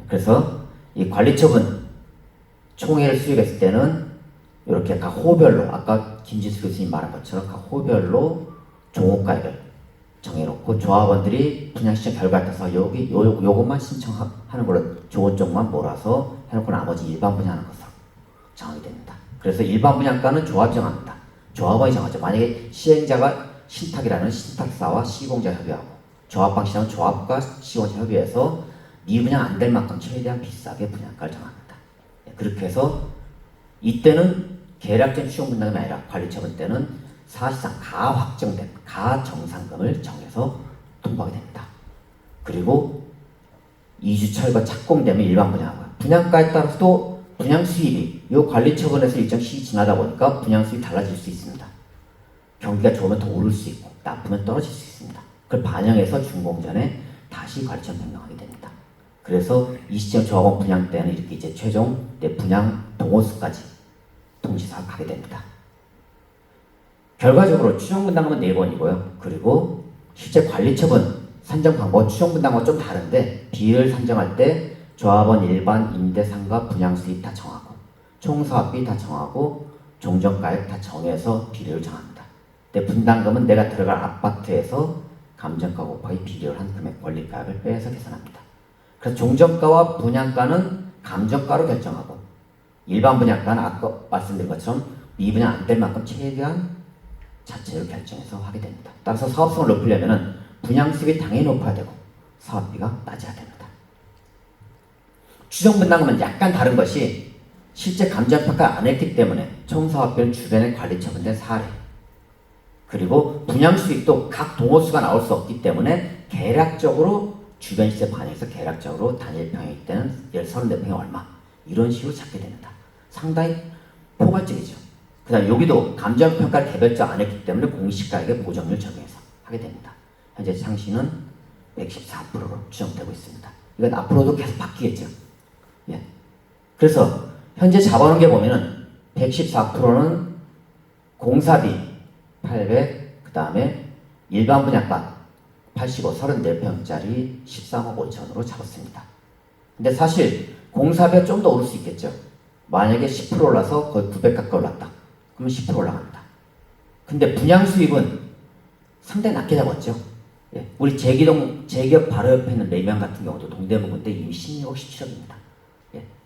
그래서 이 관리처분 총회를 수립했을 때는 이렇게 각 호별로 아까 김지수 교수님 말한 것처럼 각 호별로 종업가액을 정해놓고 조합원들이 분양 신청 결과에 따라서 요것만 신청하는 걸로 좋은 쪽만 몰아서 해놓고 나머지 일반 분양하는 것으로 정하게 됩니다. 그래서 일반 분양가는 조합이 정합니다. 조합원이 정하죠. 만약에 시행자가 신탁이라는 신탁사와 시공자 협의하고 조합방 시장은 조합과 시공자 협의해서 미분양 안 될 만큼 최대한 비싸게 분양가를 정합니다. 그렇게 해서 이때는 계략적인 추정 분담이 아니라 관리처분 때는 사실상 가확정된 가정상금을 정해서 통보하게 됩니다. 그리고 2주 철거 착공되면 일반 분양하고요. 분양가에 따라서도 분양 수입이 이 관리처분에서 일정 시기 지나다 보니까 분양 수입이 달라질 수 있습니다. 경기가 좋으면 더 오를 수 있고 나쁘면 떨어질 수 있습니다. 그걸 반영해서 준공전에 다시 관리처분 변경하게 됩니다. 그래서 이 시점 조합원 분양 때는 이렇게 이제 최종 내 분양 동호수까지 동시서 가게 됩니다. 결과적으로 추정 분담금은 4번이고요. 그리고 실제 관리처분 산정 방법 추정 분담금은 좀 다른데 비율 산정할 때 조합원 일반 임대상가 분양 수입 다 정하고 총사업비 다 정하고 종전가액 다 정해서 비율을 정합니다. 내 분담금은 내가 들어갈 아파트에서 감정가 곱하기 비율한 금액 권리가액을 빼서 계산합니다. 그래서 종전가와 분양가는 감정가로 결정하고 일반 분양가는 아까 말씀드린 것처럼 미분양 안 될 만큼 최대한 자체로 결정해서 하게 됩니다. 따라서 사업성을 높이려면 분양 수입이 당연히 높아야 되고 사업비가 낮아야 됩니다. 추정 분담금은 약간 다른 것이 실제 감정평가 안 했기 때문에 총 사업비는 주변에 관리 처분된 사례 그리고 분양 수익도 각 동호수가 나올 수 없기 때문에 계략적으로 주변 시세 반영해서 계략적으로 단일 평일 때는 34평이 얼마 이런 식으로 잡게 됩니다. 상당히 포괄적이죠. 그 다음 여기도 감정평가를 개별적 안 했기 때문에 공시가액의 보정률 적용해서 하게 됩니다. 현재 상시는 114%로 추정되고 있습니다. 이건 앞으로도 계속 바뀌겠죠. 그래서 현재 잡아놓은 게 보면은 114%는 공사비 800, 그 다음에 일반 분양가 85, 34평짜리 13억 5천으로 잡았습니다. 근데 사실 공사비가 좀 더 오를 수 있겠죠. 만약에 10% 올라서 거의 900 가까이 올랐다. 그러면 10% 올라갑니다. 근데 분양 수입은 상당히 낮게 잡았죠. 우리 제기업 바로 옆에 있는 레미안 같은 경우도 동대문인데 이미 16억, 17억입니다.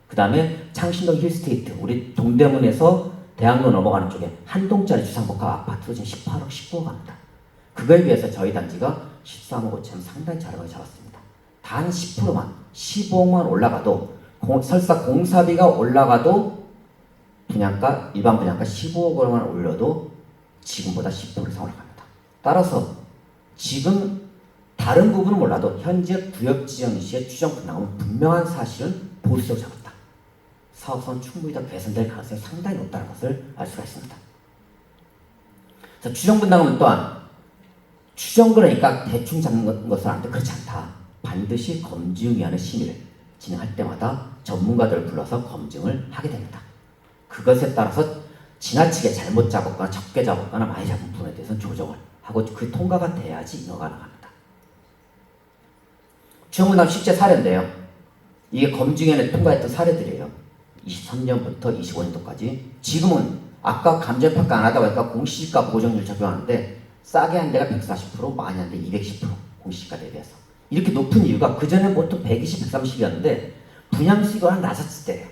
그 다음에 창신동 힐스테이트, 우리 동대문에서 대학로 넘어가는 쪽에 한 동짜리 주상복합 아파트도 지금 18억, 19억 합니다. 그거에 비해서 저희 단지가 13억 5천 상당히 저렴하게 잡았습니다. 단 10%만, 15억만 올라가도 설사 공사비가 올라가도 분양가, 일반 분양가 15억으로만 올려도 지금보다 10% 이상 올라갑니다. 따라서 지금 다른 부분은 몰라도 현재 구역지정 시의 추정 분담금은 분명한 사실은 보수적으로 잡았다. 사업성은 충분히 더 개선될 가능성이 상당히 높다는 것을 알 수가 있습니다. 자, 추정분담금 또한 추정 그러니까 대충 잡는 것은 아닌데 그렇지 않다. 반드시 검증위원회 심의를 진행할 때마다 전문가들을 불러서 검증을 하게 됩니다. 그것에 따라서 지나치게 잘못 잡았거나 적게 잡았거나 많이 잡은 부분에 대해서는 조정을 하고 그 통과가 돼야지 인허가 가능합니다. 추정분담 실제 사례인데요. 이게 검증위원회 통과했던 사례들이에요. 23년부터 25년도까지. 지금은 아까 감정평가 안 하다 보니까 공시지가 보정률 적용하는데 싸게 한 데가 140%, 많이 한 데 210% 공시지가 대비해서. 이렇게 높은 이유가 그전에 보통 120, 130이었는데 분양수익이 낮았을 때예요.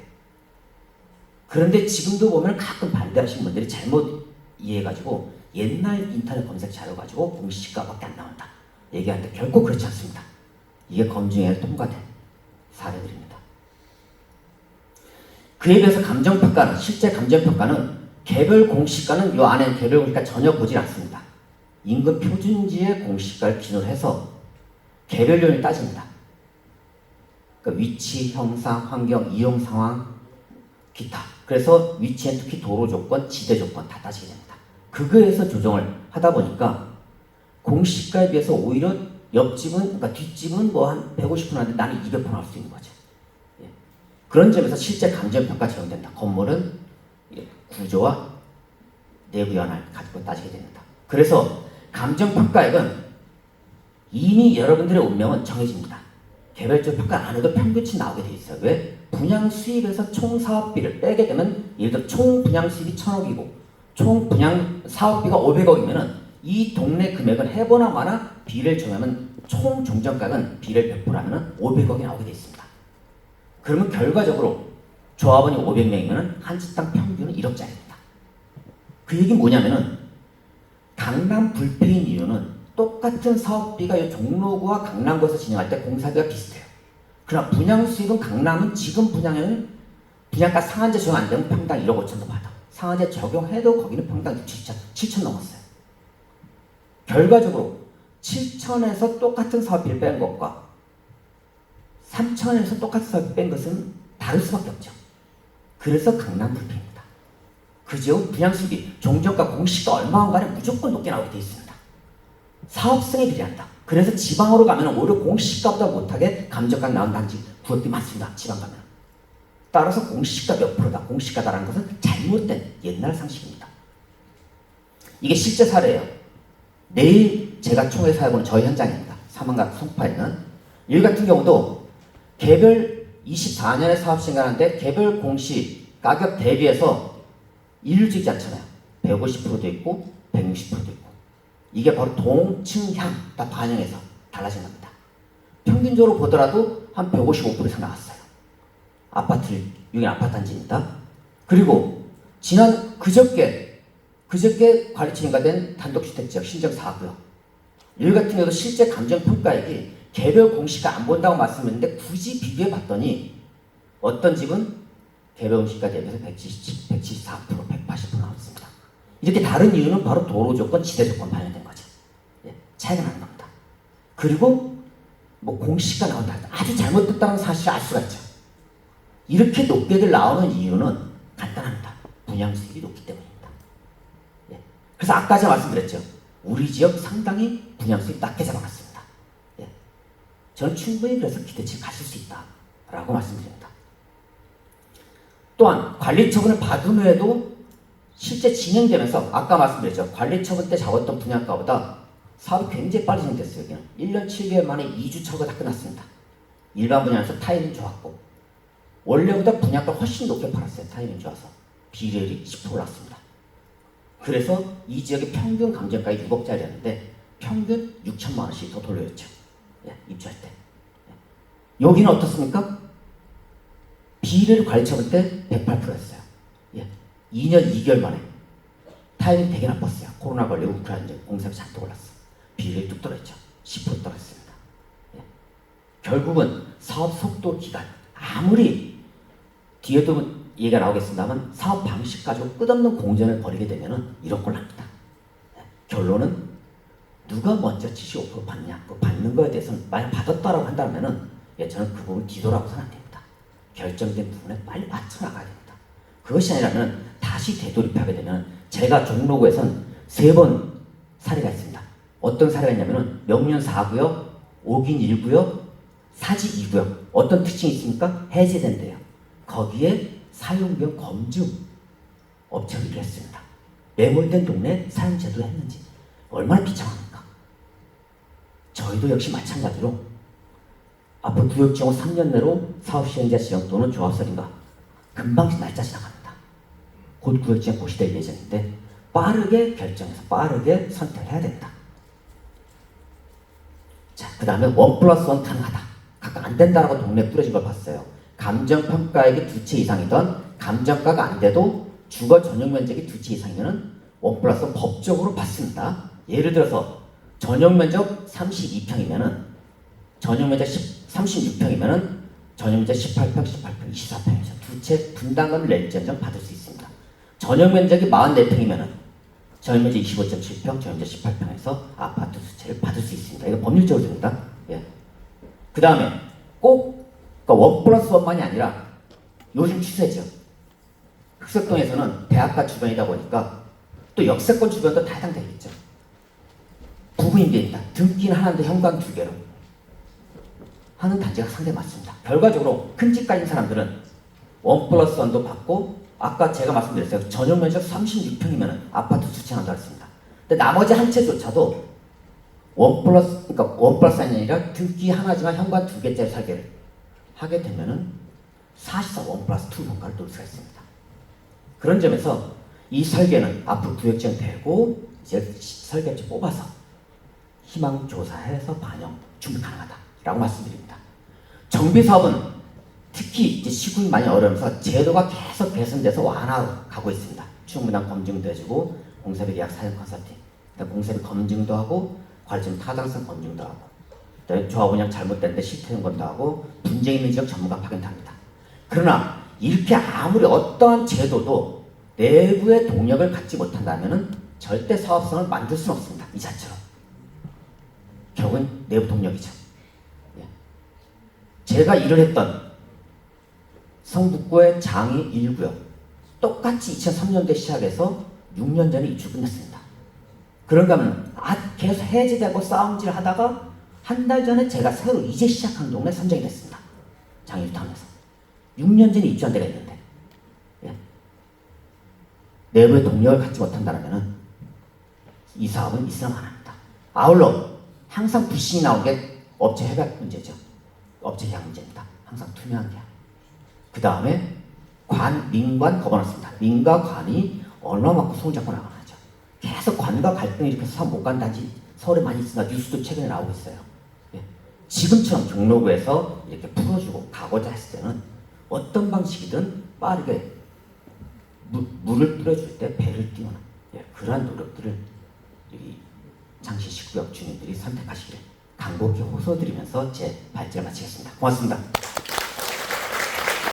그런데 지금도 보면 가끔 반대하시는 분들이 잘못 이해해가지고 옛날 인터넷 검색 자료 가지고 공시지가밖에 안 나온다 얘기하는데 결코 그렇지 않습니다. 이게 검증위원회 통과된 사례들입니다. 그에 비해서 감정평가는, 실제 감정평가는 개별 공시가는 이 안에 개별 공시가 전혀 보질 않습니다. 임금 표준지의 공시가를 기준으로 해서 개별 요인을 따집니다. 그러니까 위치, 형상, 환경, 이용 상황, 기타. 그래서 위치엔 특히 도로 조건, 지대 조건 다 따지게 됩니다. 그거에서 조정을 하다 보니까 공시가에 비해서 오히려 옆집은, 그러니까 뒷집은 뭐 한 150% 하는데 나는 200% 할 수 있는 거죠. 예. 그런 점에서 실제 감정평가 적용된다. 건물은 구조와 내부 연할 가지고 따지게 됩니다. 그래서 감정평가액은 이미 여러분들의 운명은 정해집니다. 개별적 평가 안 해도 평균치 나오게 돼 있어요. 왜? 분양 수입에서 총 사업비를 빼게 되면 예를 들어 총 분양 수입이 1,000억이고 총 분양 사업비가 500억이면은 이 동네 금액은 해보나 마나 비례를 정하면 총 종전가액은 비례를 100%하면 500억이 나오게 돼 있습니다. 그러면 결과적으로 조합원이 500명이면 한 집당 평균은 1억짜리입니다. 그 얘기는 뭐냐면은 강남 불패인 이유는 똑같은 사업비가 이 종로구와 강남구에서 진행할 때 공사비가 비슷해요. 그러나 분양 수익은 강남은 지금 분양에는 분양가 상한제 적용 안 되면 평당 1억 5천도 받아. 상한제 적용해도 거기는 평당 7천 넘었어요. 결과적으로 7천에서 똑같은 사업비를 뺀 것과 3천에서 똑같은 사업비를 뺀 것은 다를 수밖에 없죠. 그래서 강남 불패입니다. 그 지역은 분양 수익이 종전가 공시가 얼마인 간에 무조건 높게 나오게 돼 있습니다. 사업성에 비례한다. 그래서 지방으로 가면 오히려 공시가보다 못하게 감정가가 나온 단지 구역들이 많습니다. 지방 가면. 따라서 공시가 몇 프로다, 공시가다라는 것은 잘못된 옛날 상식입니다. 이게 실제 사례예요. 내일 제가 총회 사회보는 저희 현장입니다. 사망각 송파에 있는. 이 같은 경우도 개별 24년에 사업 시행하는데 개별 공시 가격 대비해서 일률적이지 않잖아요. 150%도 있고 160%도 있고. 이게 바로 동층향 다 반영해서 달라진 겁니다. 평균적으로 보더라도 한 155% 이상 나왔어요. 아파트, 여기 아파트 단지입니다. 그리고 지난 그저께 관리처 인가된 단독주택지역 신정 4구역. 여기 같은 경우도 실제 감정평가액이 개별 공시가 안 본다고 말씀했는데 굳이 비교해 봤더니 어떤 집은 개별 공시가 대비해서 174%, 180% 나왔습니다. 이렇게 다른 이유는 바로 도로 조건, 지대 조건 반영된 거죠. 예, 차이가 나는 겁니다. 그리고 뭐 공시가 나온다. 아주 잘못됐다는 사실을 알 수가 있죠. 이렇게 높게들 나오는 이유는 간단합니다. 분양 수익이 높기 때문입니다. 예. 그래서 아까 제가 말씀드렸죠. 우리 지역 상당히 분양 수익 낮게 잡아놨습니다. 예. 저는 충분히 그래서 기대치 가실 수 있다라고 말씀드립니다. 또한 관리처분을 받은 후에도 실제 진행되면서 아까 말씀드렸죠. 관리처분 때 잡았던 분양가보다 사업이 굉장히 빨리 진행됐어요. 여기는 1년 7개월 만에 2주 처가 다 끝났습니다. 일반 분양에서 타이밍 좋았고 원래보다 분양가 훨씬 높게 팔았어요. 타이밍 좋아서 비례율이 10% 올랐습니다. 그래서 이 지역의 평균 감정가가 6억짜리였는데 평균 6천만 원씩 더 돌려줬죠. 예, 입주할 때. 예. 여기는 어떻습니까? 비례를 관리처분 때 108%였어요. 예. 2년 2개월 만에 타이밍 되게 나빴어요. 코로나 걸리고 우크라이나 공사비 잔뜩 올랐어요. 비율이 뚝 떨어졌죠. 10% 떨어졌습니다. 예. 결국은 사업 속도 기간 아무리 뒤에도 얘기가 나오겠습니다만 사업 방식 가지고 끝없는 공전을 벌이게 되면 이런 꼴 납니다. 예. 결론은 누가 먼저 75% 받냐 그 받는 거에 대해서는 만약 받았다라고 한다면 예, 저는 그 부분 뒤돌아보서는 안 됩니다. 결정된 부분에 빨리 맞춰나가야 됩니다. 그것이 아니라면 다시 되돌입하게 되면 제가 종로구에선 3번 사례가 있습니다. 어떤 사례가 있냐면 명륜 4구역, 옥인 1구역, 사지 2구역. 어떤 특징이 있습니까? 해제된대요. 거기에 사용병 검증 업체를 일했습니다. 매몰된 동네 사용 제도를 했는지 얼마나 비참합니까? 저희도 역시 마찬가지로 앞으로 구역 지정 후 3년 내로 사업 시행자 지정 또는 조합설인가 금방 날짜 지나갑니다. 곧 구역 지정 고시될 예정인데 빠르게 결정해서 빠르게 선택을 해야 된다. 자, 그 다음에 1+1 가능하다. 각각 안 된다라고 동네에 뿌려진 걸 봤어요. 감정평가액이 2채 이상이던 감정가가 안 돼도 주거 전용 면적이 2채 이상이면 1+1 법적으로 받습니다. 예를 들어서 전용 면적 32평이면은 전용 면적 36평이면은 전용 면적 18평, 18평, 24평에서 2채 분담금을 낼지언정 받을 수 있습니다. 전용 면적이 44평이면은 전용 면적 25.7평, 전용 면적 18평에서 아파트 2채를 받을 수 있습니다. 이거 법률적으로 됩니다. 예. 그 다음에 꼭 그러니까 1+1만이 아니라 요즘 추세죠. 흑석동에서는 대학가 주변이다 보니까 또 역세권 주변도 다 해당되겠죠. 부부임대입니다. 등기는 하나인데 현관 2개로 하는 단지가 상당히 많습니다. 결과적으로 큰 집 가진 사람들은 1+1도 받고 아까 제가 말씀드렸어요. 전용 면적 36평이면 아파트 2채 한다고 했습니다. 근데 나머지 한 채조차도 1+1이 아니라 등기 하나지만 현관 2개짜리 설계를 하게 되면은 사실상 1+2 효과를 놓을 수가 있습니다. 그런 점에서 이 설계는 앞으로 구역지정 되고 이제 설계를 뽑아서 희망 조사해서 반영 충분히 가능하다라고 말씀드립니다. 정비 사업은 특히 이제 시국이 많이 어려우면서 제도가 계속 개선돼서 완화로 가고 있습니다. 충분한 검증도 해주고 공사비 계약 사용 컨설팅, 공사비 검증도 하고 관리점 타당성 검증도 하고 조합 운영 잘못됐는데 실태점검도 하고 분쟁 있는 지역 전문가 파견도 합니다. 그러나 이렇게 아무리 어떠한 제도도 내부의 동력을 갖지 못한다면 절대 사업성을 만들 수는 없습니다. 이 자체로. 결국은 내부 동력이죠. 예. 제가 일을 했던 성북구의 장이 1구역 똑같이 2003년도에 시작해서 6년 전에 입주 끝냈습니다. 그런가 하면 계속 해지되고 싸움질 하다가 한 달 전에 제가 새로 이제 시작한 동네 선정이 됐습니다. 장일타운에서 6년 전에 입주한 데가 있는데 예. 내부의 동력을 갖지 못한다면 이 사업은 있으면 안 합니다. 아울러 항상 불신이 나온 게 업체 협약 문제죠. 업체 계약 문제입니다. 항상 투명한 계약. 그 다음에 민관 거버넌스입니다. 민과 관이 얼마만큼 손을 잡고 나가나죠. 계속 관과 갈등이 일으켜서 사업 못 간다지 서울에 많이 있으나 뉴스도 최근에 나오고 있어요. 예. 지금처럼 종로구에서 이렇게 풀어주고 가고자 했을 때는 어떤 방식이든 빠르게 물을 뿌려줄 때 배를 띄우는 그러한 노력들을 이 장시 19역 주민들이 선택하시기를 간곡히 호소드리면서 제 발제를 마치겠습니다. 고맙습니다.